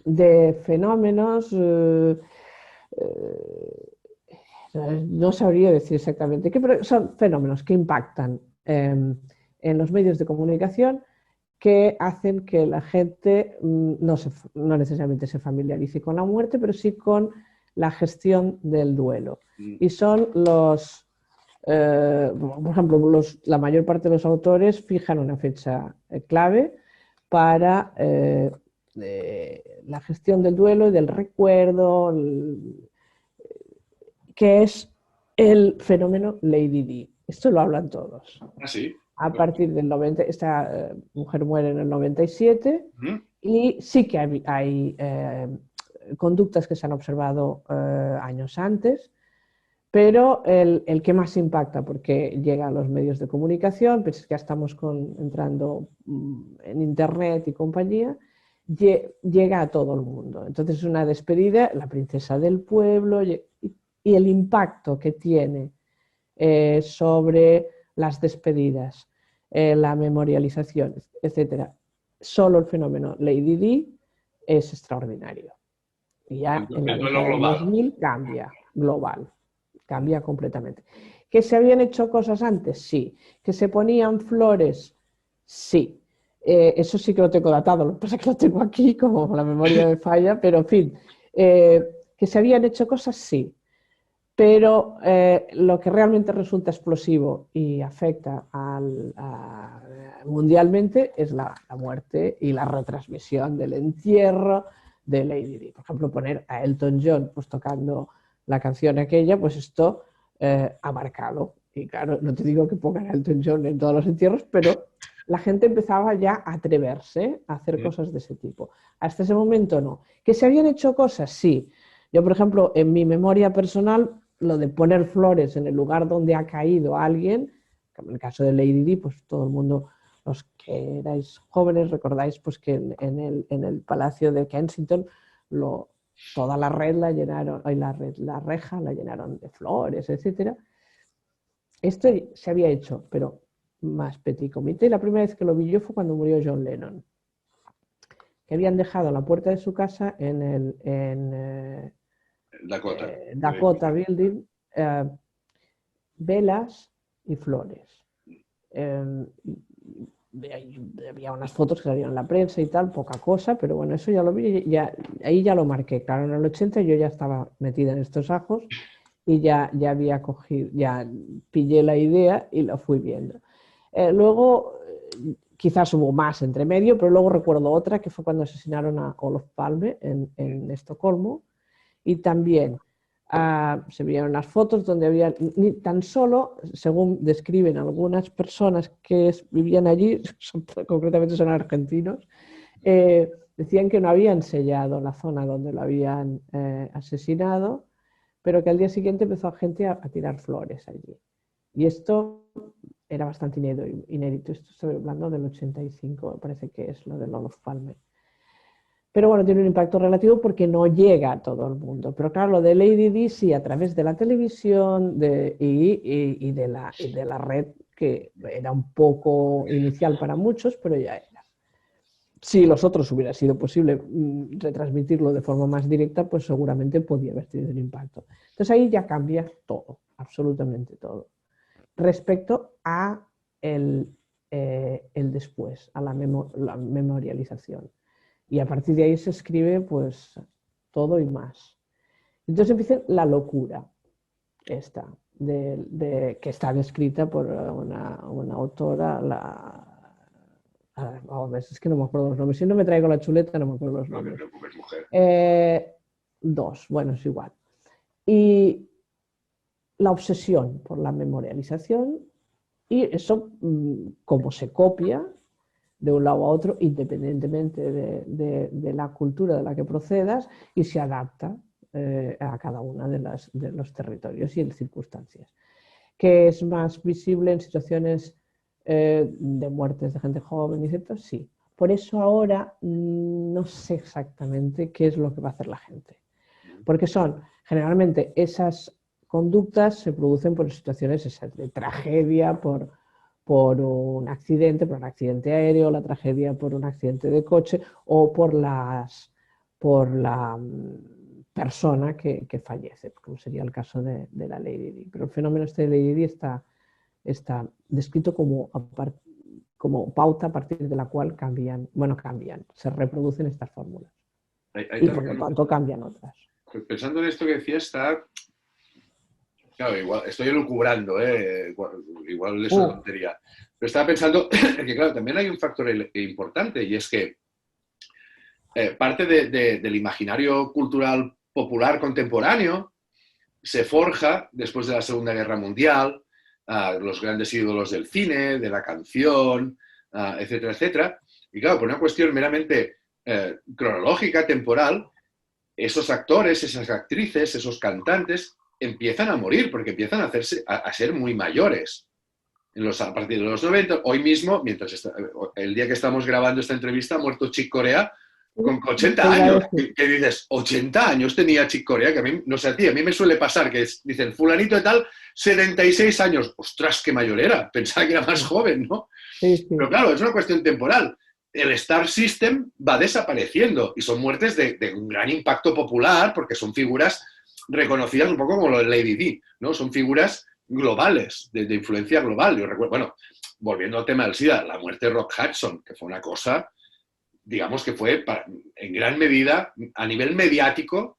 S3: de fenómenos, no sabría decir exactamente qué, pero son fenómenos que impactan en los medios de comunicación, que hacen que la gente no necesariamente se familiarice con la muerte, pero sí con la gestión del duelo. Y son los, por ejemplo, la mayor parte de los autores fijan una fecha clave para la gestión del duelo y del recuerdo, que es el fenómeno Lady Di. Esto lo hablan todos.
S2: ¿Ah, sí?
S3: A partir del 90, esta mujer muere en el 97 y sí que hay conductas que se han observado años antes, pero el que más impacta, porque llega a los medios de comunicación, pues ya estamos entrando en internet y compañía, llega a todo el mundo. Entonces es una despedida, la princesa del pueblo, y el impacto que tiene sobre las despedidas, la memorialización, etcétera. Solo el fenómeno Lady Di es extraordinario. Y ya en la década del 2000 cambia, global, cambia completamente. ¿Que se habían hecho cosas antes? Sí. ¿Que se ponían flores? Sí. Eso sí que lo tengo datado, lo que pasa es que lo tengo aquí, como la memoria me falla, pero en fin. ¿Que se habían hecho cosas? Sí. Pero lo que realmente resulta explosivo y afecta mundialmente es la muerte y la retransmisión del entierro de Lady Di. Por ejemplo, poner a Elton John pues, tocando la canción aquella, pues esto ha marcado. Y claro, no te digo que pongan a Elton John en todos los entierros, pero la gente empezaba ya a atreverse a hacer cosas de ese tipo. Hasta ese momento no. ¿Que se habían hecho cosas? Sí. Yo, por ejemplo, en mi memoria personal, lo de poner flores en el lugar donde ha caído alguien, en el caso de Lady Di, pues todo el mundo, los que erais jóvenes, recordáis pues que en el Palacio de Kensington toda la red la llenaron, la reja la llenaron de flores, etc. Esto se había hecho, pero más petit comité. La primera vez que lo vi yo fue cuando murió John Lennon, que habían dejado a la puerta de su casa en Dakota Building, velas y flores. Había unas fotos que salieron en la prensa y tal, poca cosa, pero bueno, eso ya lo vi, ahí ya lo marqué. Claro, en el 80 yo ya estaba metida en estos ajos y ya había cogido, ya pillé la idea y lo fui viendo. Luego, quizás hubo más entre medio, pero luego recuerdo otra que fue cuando asesinaron a Olof Palme en Estocolmo. Y también se vieron las fotos donde había, tan solo, según describen algunas personas que vivían allí, concretamente son argentinos, decían que no habían sellado la zona donde lo habían asesinado, pero que al día siguiente empezó gente a tirar flores allí. Y esto era bastante inédito. Esto estoy hablando del 85, me parece que es lo del Olof Palme. Pero bueno, tiene un impacto relativo porque no llega a todo el mundo. Pero claro, lo de Lady Di sí, a través de la televisión y de la red, que era un poco inicial para muchos, pero ya era. Si los otros hubiera sido posible retransmitirlo de forma más directa, pues seguramente podía haber tenido un impacto. Entonces ahí ya cambia todo, absolutamente todo. Respecto a el después, a la memorialización. Y a partir de ahí se escribe pues todo y más. Entonces empieza la locura esta. que está descrita por una autora, es que no me acuerdo los nombres. Si no me traigo la chuleta, no me acuerdo los nombres.
S2: No te preocupes, mujer.
S3: Dos, bueno, es igual. Y la obsesión por la memorialización, y eso como se copia de un lado a otro, independientemente de la cultura de la que procedas, y se adapta a cada uno de los territorios y en circunstancias. ¿Que es más visible en situaciones de muertes de gente joven, etc.? Sí. Por eso ahora no sé exactamente qué es lo que va a hacer la gente. Porque generalmente esas conductas se producen por situaciones de tragedia, por un accidente aéreo, la tragedia por un accidente de coche o por la persona que fallece, como sería el caso de la Lady Di. Pero el fenómeno de Lady Di está descrito como pauta a partir de la cual se reproducen estas fórmulas. Y por lo tanto cambian otras.
S2: Pensando en esto que decías, claro, igual estoy elucubrando, igual es una tontería. Pero estaba pensando que, claro, también hay un factor importante, y es que parte del imaginario cultural popular contemporáneo se forja después de la Segunda Guerra Mundial, los grandes ídolos del cine, de la canción, etcétera, etcétera. Y claro, por una cuestión meramente cronológica, temporal, esos actores, esas actrices, esos cantantes empiezan a morir porque empiezan a ser muy mayores. A partir de los 90, hoy mismo, el día que estamos grabando esta entrevista, ha muerto Chick Corea con 80 años. ¿Qué dices? 80 años tenía Chick Corea, que a mí, no sé a ti, a mí me suele pasar que dicen fulanito de tal, 76 años. ¡Ostras, qué mayor era! Pensaba que era más joven, ¿no?
S3: Sí.
S2: Pero claro, es una cuestión temporal. El Star System va desapareciendo y son muertes de un gran impacto popular porque son figuras reconocidas un poco como lo de Lady Di, ¿no? Son figuras globales, de influencia global. Yo recuerdo, bueno, volviendo al tema del SIDA, la muerte de Rock Hudson, que fue una cosa, digamos que fue en gran medida, a nivel mediático,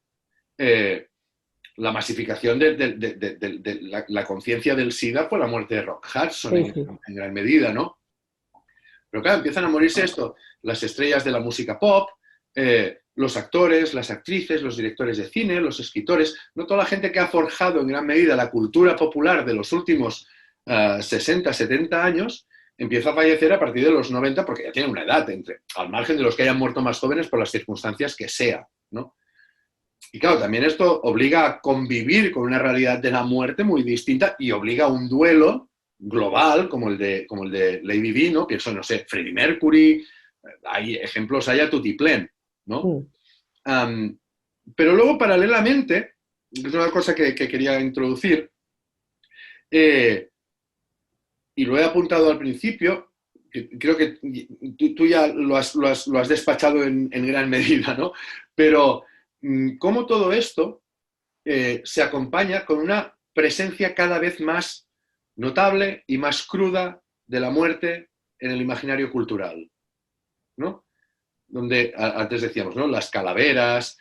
S2: la masificación de la conciencia del SIDA fue la muerte de Rock Hudson, en gran medida, ¿no? Pero claro, empiezan a morirse las estrellas de la música pop, los actores, las actrices, los directores de cine, los escritores, no toda la gente que ha forjado en gran medida la cultura popular de los últimos 60, 70 años, empieza a fallecer a partir de los 90 porque ya tiene una edad, al margen de los que hayan muerto más jóvenes por las circunstancias que sea, ¿no? Y claro, también esto obliga a convivir con una realidad de la muerte muy distinta y obliga a un duelo global como el de Lady Di, ¿no? Pienso, no sé, Freddie Mercury, hay ejemplos, hay a tutiplén, ¿no? Pero luego, paralelamente, es una cosa que quería introducir, y lo he apuntado al principio, creo que tú ya lo has despachado en gran medida, ¿no? Pero cómo todo esto se acompaña con una presencia cada vez más notable y más cruda de la muerte en el imaginario cultural, ¿no? Donde antes decíamos, ¿no? Las calaveras,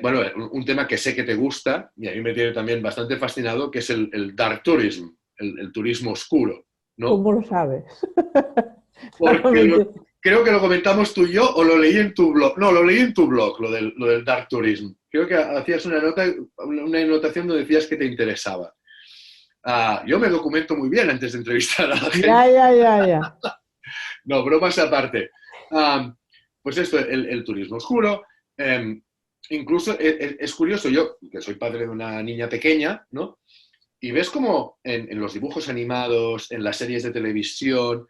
S2: bueno, un tema que sé que te gusta y a mí me tiene también bastante fascinado, que es el dark tourism, el turismo oscuro, ¿no?
S3: ¿Cómo lo sabes?
S2: Porque creo que lo comentamos tú y yo, o lo leí en tu blog. No, lo leí en tu blog, lo del dark tourism. Creo que hacías una anotación donde decías que te interesaba. Yo me documento muy bien antes de entrevistar a la gente.
S3: Ya.
S2: No, bromas aparte. Pues esto, el turismo oscuro. Incluso es curioso, yo, que soy padre de una niña pequeña, ¿no? Y ves como en los dibujos animados, en las series de televisión,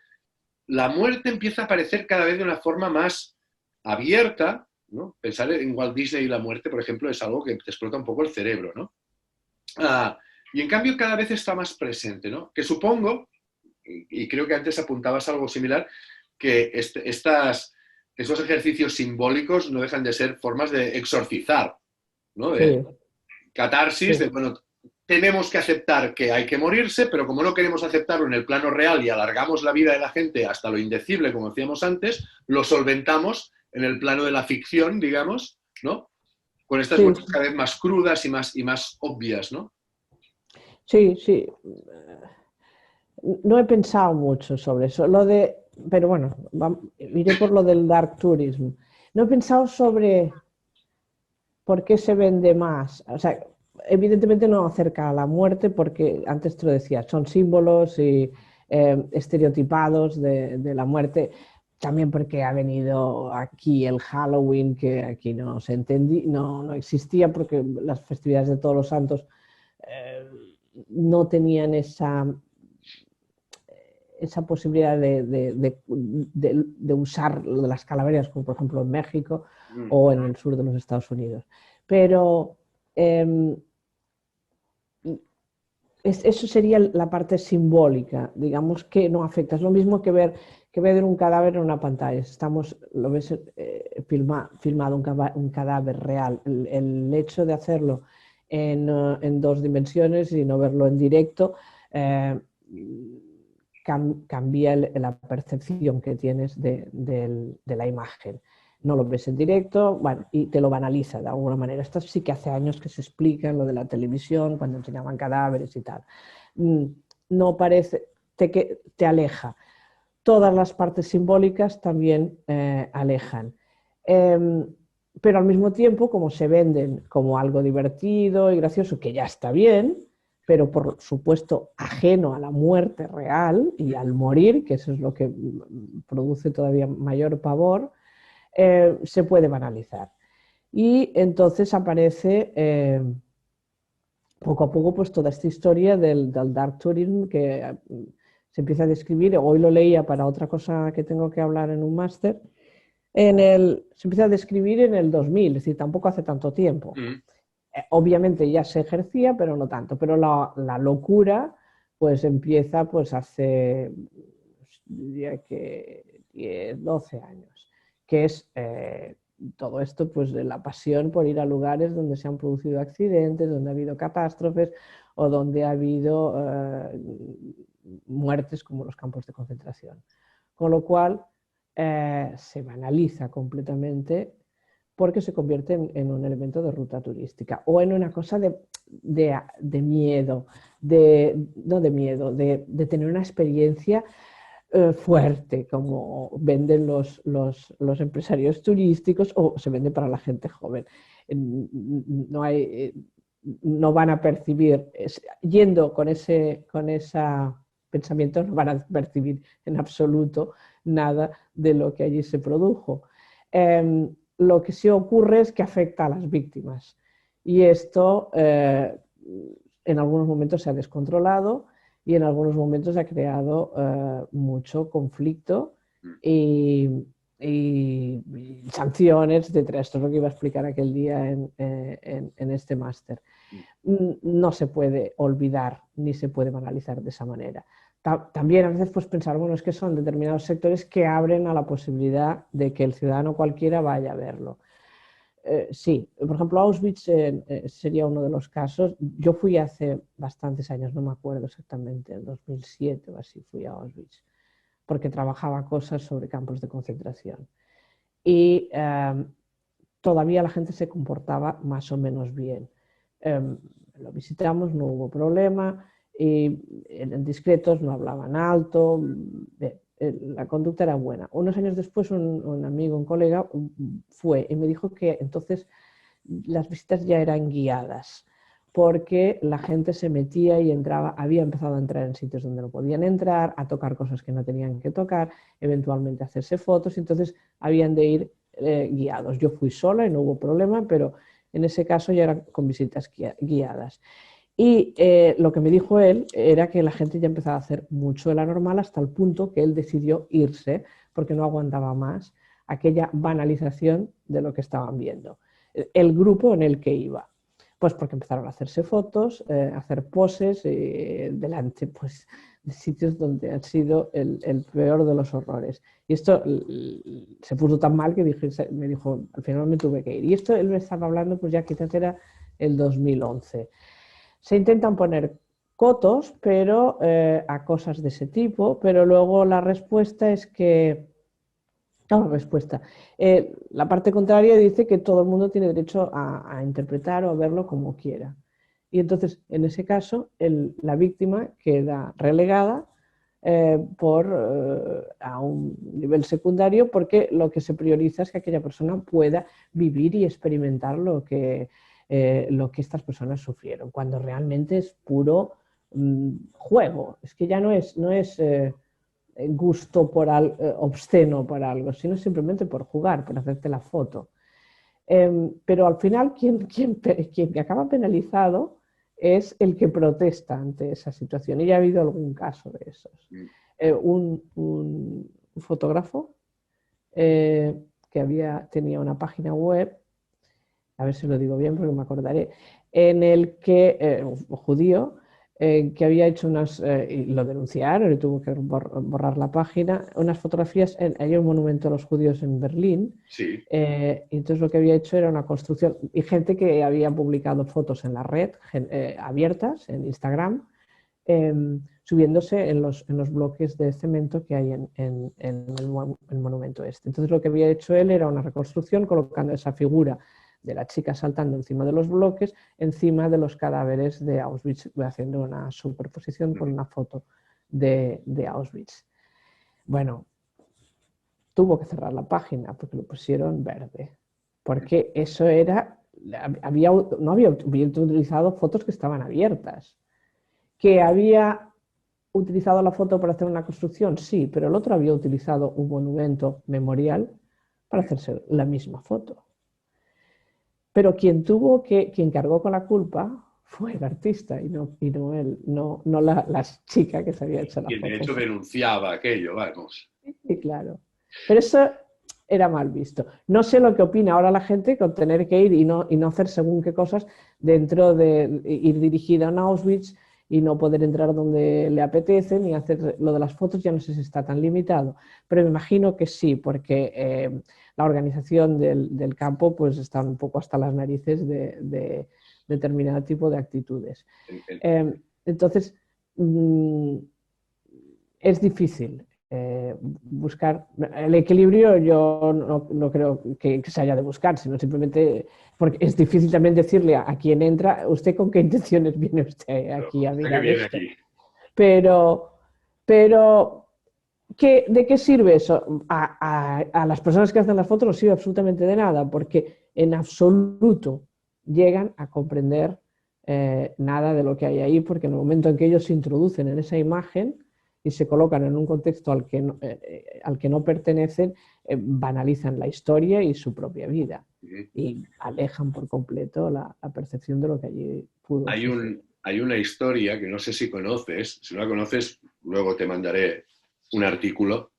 S2: la muerte empieza a aparecer cada vez de una forma más abierta, ¿no? Pensar en Walt Disney y la muerte, por ejemplo, es algo que te explota un poco el cerebro, ¿no? Y en cambio cada vez está más presente, ¿no? Que supongo, y creo que antes apuntabas algo similar, que esos ejercicios simbólicos no dejan de ser formas de exorcizar, ¿no? De catarsis, de, bueno, tenemos que aceptar que hay que morirse, pero como no queremos aceptarlo en el plano real y alargamos la vida de la gente hasta lo indecible, como decíamos antes, lo solventamos en el plano de la ficción, digamos, ¿no? Con estas muertes cada vez más crudas y más obvias, ¿no?
S3: Sí, sí. No he pensado mucho sobre eso. Pero bueno, iré por lo del dark tourism. No he pensado sobre por qué se vende más. O sea, evidentemente no acerca a la muerte, porque antes te lo decía, son símbolos y estereotipados de la muerte. También porque ha venido aquí el Halloween, que aquí no se entendí, no existía, porque las festividades de Todos los Santos eh, no tenían esa posibilidad de usar las calaveras, como por ejemplo en México o en el sur de los Estados Unidos. Pero eh, eso sería la parte simbólica, digamos, que no afecta. Es lo mismo que ver un cadáver en una pantalla. Lo ves filmado un cadáver real. El hecho de hacerlo en dos dimensiones y no verlo en directo eh, cambia la percepción que tienes de la imagen. No lo ves en directo, bueno, y te lo banaliza de alguna manera. Esto sí que hace años que se explica en lo de la televisión, cuando enseñaban cadáveres y tal. No parece, te aleja. Todas las partes simbólicas también alejan. Pero al mismo tiempo, como se venden como algo divertido y gracioso, que ya está bien, pero por supuesto ajeno a la muerte real y al morir, que eso es lo que produce todavía mayor pavor, se puede banalizar. Y entonces aparece poco a poco pues toda esta historia del dark tourism que se empieza a describir. Hoy lo leía para otra cosa que tengo que hablar en un máster. Se empieza a describir en el 2000, es decir, tampoco hace tanto tiempo. Obviamente ya se ejercía, pero no tanto. Pero la locura pues empieza pues hace, diría que 10, 12 años, que es todo esto pues de la pasión por ir a lugares donde se han producido accidentes, donde ha habido catástrofes o donde ha habido muertes como los campos de concentración. Con lo cual se banaliza completamente porque se convierte en un elemento de ruta turística o en una cosa de miedo, no de miedo, de tener una experiencia fuerte, como venden los empresarios turísticos o se vende para la gente joven. No hay, no van a percibir, yendo con ese pensamiento, no van a percibir en absoluto nada de lo que allí se produjo. Lo que sí ocurre es que afecta a las víctimas y esto en algunos momentos se ha descontrolado y en algunos momentos ha creado mucho conflicto y sanciones, etc. Esto es lo que iba a explicar aquel día en este máster. No se puede olvidar ni se puede banalizar de esa manera. También a veces pues pensar, bueno, es que son determinados sectores que abren a la posibilidad de que el ciudadano cualquiera vaya a verlo. Sí, por ejemplo, Auschwitz sería uno de los casos. Yo fui hace bastantes años, no me acuerdo exactamente, en 2007 o así fui a Auschwitz, porque trabajaba cosas sobre campos de concentración. Y todavía la gente se comportaba más o menos bien. Lo visitamos, no hubo problema, y eran discretos, no hablaban alto, la conducta era buena. Unos años después un amigo, un colega, fue y me dijo que entonces las visitas ya eran guiadas, porque la gente se metía y entraba, había empezado a entrar en sitios donde no podían entrar, a tocar cosas que no tenían que tocar, eventualmente a hacerse fotos, entonces habían de ir guiados. Yo fui sola y no hubo problema, pero en ese caso ya eran con visitas guiadas. Y lo que me dijo él era que la gente ya empezaba a hacer mucho de la normal hasta el punto que él decidió irse porque no aguantaba más aquella banalización de lo que estaban viendo. El grupo en el que iba. Pues porque empezaron a hacerse fotos, a hacer poses delante pues, de sitios donde han sido el peor de los horrores. Y esto se puso tan mal que me dijo, al final me tuve que ir. Y esto él me estaba hablando, pues ya quizás era el 2011. Se intentan poner cotos pero, a cosas de ese tipo, pero luego la respuesta es que no, respuesta. La parte contraria dice que todo el mundo tiene derecho a interpretar o a verlo como quiera. Y entonces, en ese caso, la víctima queda relegada a un nivel secundario, porque lo que se prioriza es que aquella persona pueda vivir y experimentar lo que estas personas sufrieron, cuando realmente es puro juego. Es que ya no es gusto por obsceno por algo, sino simplemente por jugar, por hacerte la foto. Pero al final quien acaba penalizado es el que protesta ante esa situación. Y ya ha habido algún caso de esos. Un fotógrafo que tenía una página web, a ver si lo digo bien porque me acordaré, en el que, judío, que había hecho y lo denunciaron y tuvo que borrar la página, unas fotografías, hay un monumento a los judíos en Berlín,
S2: Sí.
S3: y entonces lo que había hecho era una construcción, y gente que había publicado fotos en la red, abiertas, en Instagram, subiéndose en los bloques de cemento que hay en el monumento este. Entonces lo que había hecho él era una reconstrucción colocando esa figura de la chica saltando encima de los bloques, encima de los cadáveres de Auschwitz, haciendo una superposición con una foto de Auschwitz. Bueno, tuvo que cerrar la página porque lo pusieron verde, porque eso era, no había utilizado fotos que estaban abiertas. Que había utilizado la foto para hacer una construcción, sí, pero el otro había utilizado un monumento memorial para hacerse la misma foto. Pero quien cargó con la culpa fue el artista y no él, no la chica que se había hecho la
S2: foto. Y de hecho denunciaba aquello, vamos.
S3: Sí, claro. Pero eso era mal visto. No sé lo que opina ahora la gente con tener que ir y no hacer según qué cosas dentro de ir dirigida a Auschwitz y no poder entrar donde le apetece, ni hacer lo de las fotos, ya no sé si está tan limitado. Pero me imagino que sí, porque la organización del campo pues está un poco hasta las narices de determinado tipo de actitudes. Entonces, es difícil buscar el equilibrio. Yo no creo que se haya de buscar, sino simplemente porque es difícil también decirle a quien entra, ¿usted con qué intenciones viene usted aquí a mirar esto? Pero ¿de qué sirve eso? A las personas que hacen las fotos no sirve absolutamente de nada, porque en absoluto llegan a comprender nada de lo que hay ahí, porque en el momento en que ellos se introducen en esa imagen y se colocan en un contexto al que no pertenecen, banalizan la historia y su propia vida y alejan por completo la percepción de lo que allí pudo suceder.
S2: Hay una historia que no sé si conoces, si no la conoces, luego te mandaré un artículo.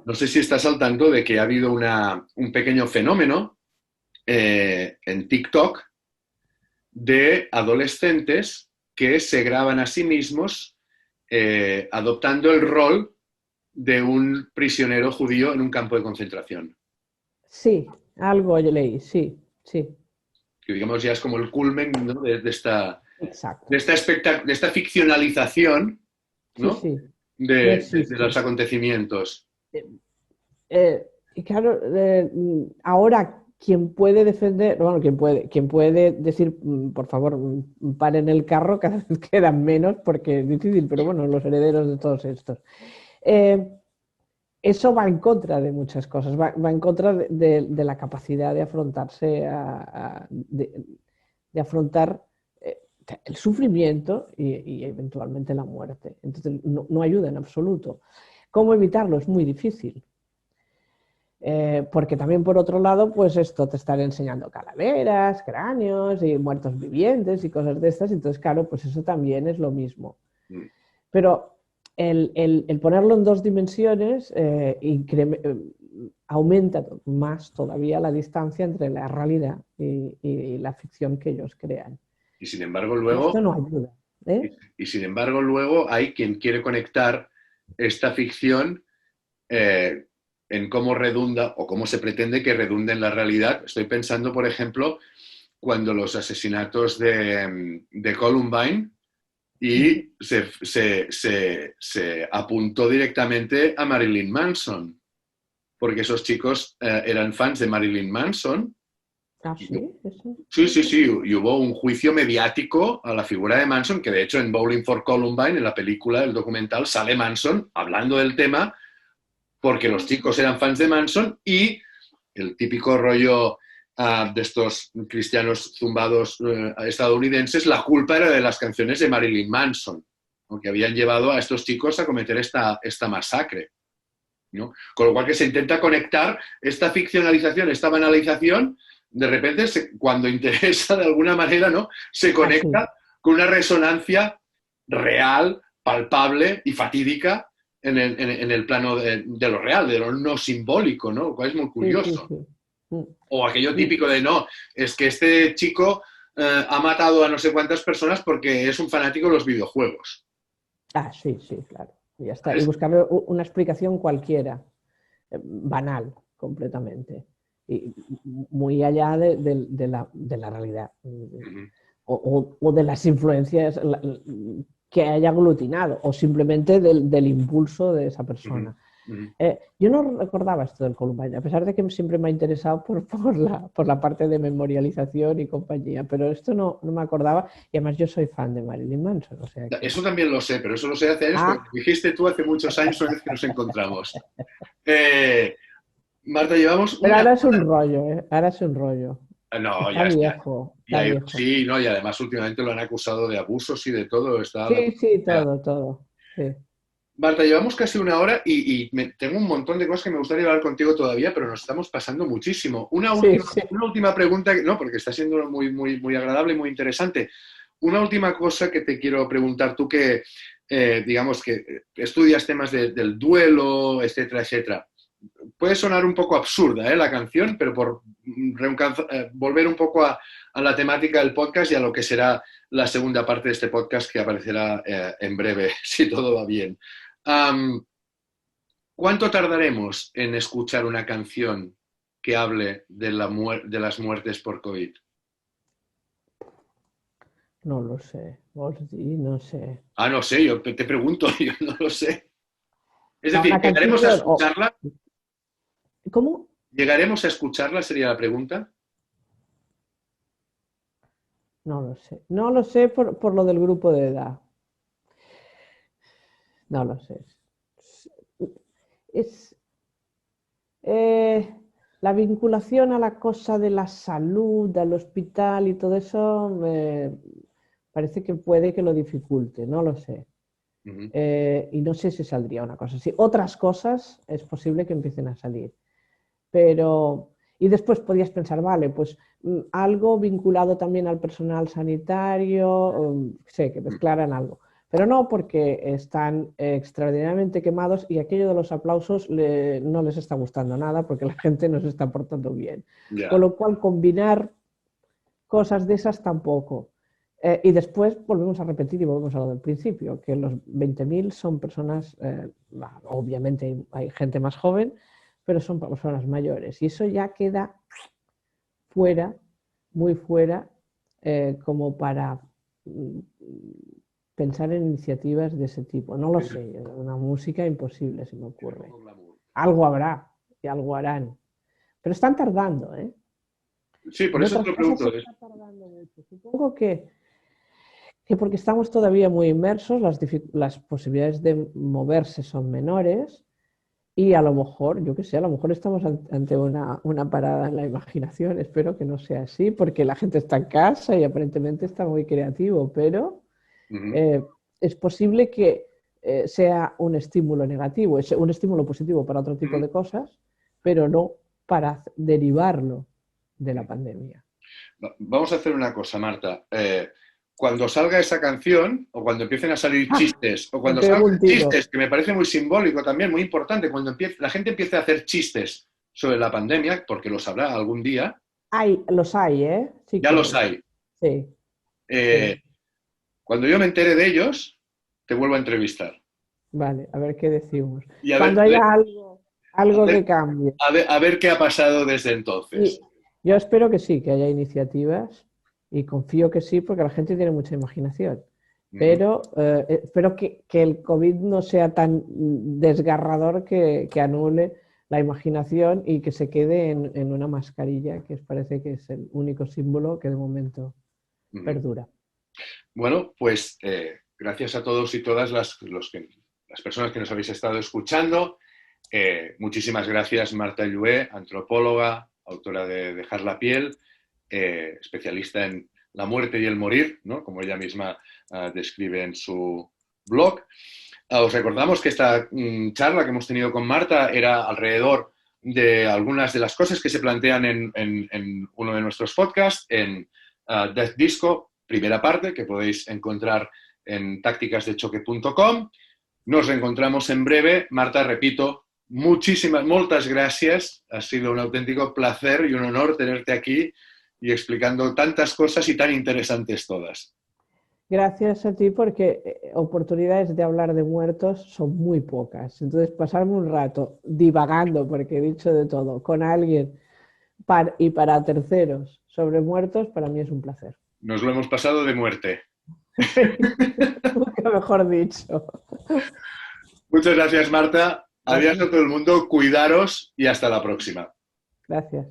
S2: No sé si estás al tanto de que ha habido un pequeño fenómeno en TikTok de adolescentes que se graban a sí mismos adoptando el rol de un prisionero judío en un campo de concentración.
S3: Sí, algo yo leí, sí.
S2: Que digamos ya es como el culmen, ¿no? de esta ficcionalización, ¿no?
S3: Sí.
S2: De los acontecimientos.
S3: Y claro, ahora quien puede defender, bueno, quien puede decir, por favor, paren el carro, cada vez quedan menos porque es difícil, pero bueno, los herederos de todos estos. Eso va en contra de muchas cosas, va en contra de la capacidad de afrontarse, de afrontar el sufrimiento y eventualmente la muerte. Entonces, no ayuda en absoluto. ¿Cómo evitarlo? Es muy difícil. Porque también por otro lado, pues esto te están enseñando calaveras, cráneos y muertos vivientes y cosas de estas, entonces claro, pues eso también es lo mismo. Pero el ponerlo en dos dimensiones aumenta más todavía la distancia entre la realidad y la ficción que ellos crean.
S2: Y sin embargo luego...
S3: Esto no ayuda.
S2: Y sin embargo luego hay quien quiere conectar esta ficción en cómo redunda o cómo se pretende que redunde en la realidad. Estoy pensando, por ejemplo, cuando los asesinatos de Columbine y se apuntó directamente a Marilyn Manson, porque esos chicos eran fans de Marilyn Manson
S3: Ah, sí, eso.
S2: Sí, y hubo un juicio mediático a la figura de Manson, que de hecho en Bowling for Columbine, en la película, el documental, sale Manson hablando del tema porque los chicos eran fans de Manson y el típico rollo de estos cristianos zumbados estadounidenses, la culpa era de las canciones de Marilyn Manson, ¿no? Que habían llevado a estos chicos a cometer esta masacre, ¿no? Con lo cual que se intenta conectar esta ficcionalización, esta banalización, de repente, cuando interesa de alguna manera, ¿no? Se conecta con una resonancia real, palpable y fatídica en el plano de lo real, de lo no simbólico, ¿no? Lo cual es muy curioso. O aquello típico de, no, es que este chico ha matado a no sé cuántas personas porque es un fanático de los videojuegos.
S3: Ah, sí, claro. Ya está. Y buscarle una explicación cualquiera, banal, completamente. Y muy allá de la realidad. O de las influencias que haya aglutinado, o simplemente del impulso de esa persona. Yo no recordaba esto del Columbine, a pesar de que siempre me ha interesado por la parte de memorialización y compañía, pero esto no me acordaba, y además yo soy fan de Marilyn Manson. O sea que...
S2: Eso también lo sé, pero eso lo sé hace años, porque dijiste tú hace muchos años una vez que nos encontramos. Marta, llevamos
S3: pero ahora es un rollo, ¿eh? Ahora es un rollo.
S2: No,
S3: está
S2: ya
S3: viejo.
S2: Está
S3: viejo.
S2: Sí, no, y además últimamente lo han acusado de abusos y de todo.
S3: Sí, todo. Sí.
S2: Marta, llevamos casi una hora y tengo un montón de cosas que me gustaría hablar contigo todavía, pero nos estamos pasando muchísimo. Una última pregunta, no, porque está siendo muy, muy, muy agradable y muy interesante. Una última cosa que te quiero preguntar, tú que, digamos, que estudias temas del duelo, etcétera, etcétera. Puede sonar un poco absurda, la canción, pero por volver un poco a la temática del podcast y a lo que será la segunda parte de este podcast que aparecerá en breve, si todo va bien. ¿Cuánto tardaremos en escuchar una canción que hable de las muertes por COVID?
S3: No lo sé, no sé.
S2: No sé, yo te pregunto, yo no lo sé. Es decir,
S3: Una
S2: ¿llegaremos a
S3: canción,
S2: escucharla?
S3: ¿Cómo?
S2: ¿Llegaremos a escucharla? Sería la pregunta.
S3: No lo sé. No lo sé por lo del grupo de edad. No lo sé. La vinculación a la cosa de la salud, al hospital y todo eso, parece que puede que lo dificulte, no lo sé. Y no sé si saldría una cosa así. Otras cosas es posible que empiecen a salir. Pero, y después podías pensar, vale, pues algo vinculado también al personal sanitario, sé, que mezclaran algo. Pero no, porque están extraordinariamente quemados y aquello de los aplausos no les está gustando nada porque la gente no se está portando bien.
S2: Yeah.
S3: Con lo cual, combinar cosas de esas tampoco. Y después volvemos a repetir y volvemos a lo del principio, que los 20.000 son personas, obviamente hay gente más joven, pero son personas mayores. Y eso ya queda fuera, muy fuera, como para pensar en iniciativas de ese tipo. No lo sé, una música imposible se me ocurre. Algo habrá y algo harán. Pero están tardando, ¿eh?
S2: Sí, por eso te lo pregunto.
S3: Está tardando mucho. Supongo que porque estamos todavía muy inmersos, las posibilidades de moverse son menores y a lo mejor, yo qué sé, a lo mejor estamos ante una parada en la imaginación. Espero que no sea así, porque la gente está en casa y aparentemente está muy creativo, pero es posible que sea un estímulo negativo, es un estímulo positivo para otro tipo de cosas, pero no para derivarlo de la pandemia.
S2: Vamos a hacer una cosa, Marta. Cuando salga esa canción, o cuando empiecen a salir chistes, o cuando salgan chistes, que me parece muy simbólico también, muy importante, cuando la gente empiece a hacer chistes sobre la pandemia, porque los habrá algún día.
S3: Los hay, ¿eh? Sí,
S2: ya los hay.
S3: Sí.
S2: Cuando yo me entere de ellos, te vuelvo a entrevistar.
S3: Vale, a ver qué decimos. Cuando haya algo que cambie.
S2: A ver qué ha pasado desde entonces.
S3: Yo espero que sí, que haya iniciativas y confío que sí, porque la gente tiene mucha imaginación. Pero espero que el COVID no sea tan desgarrador que anule la imaginación y que se quede en una mascarilla, que parece que es el único símbolo que de momento perdura.
S2: Bueno, pues gracias a todos y todas las personas que nos habéis estado escuchando. Muchísimas gracias, Marta Llué, antropóloga, autora de Dejar la piel, especialista en la muerte y el morir, ¿no? Como ella misma describe en su blog. Os recordamos que esta charla que hemos tenido con Marta era alrededor de algunas de las cosas que se plantean en uno de nuestros podcasts, en Death Disco, primera parte, que podéis encontrar en tácticasdechoque.com. Nos reencontramos en breve. Marta, repito, moltes gràcies. Ha sido un auténtico placer y un honor tenerte aquí y explicando tantas cosas y tan interesantes todas.
S3: Gracias a ti, porque oportunidades de hablar de muertos son muy pocas. Entonces, pasarme un rato divagando, porque he dicho de todo, con alguien y para terceros sobre muertos, para mí es un placer.
S2: Nos lo hemos pasado de muerte.
S3: Nunca mejor dicho.
S2: Muchas gracias, Marta. Adiós a todo el mundo, cuidaros y hasta la próxima.
S3: Gracias.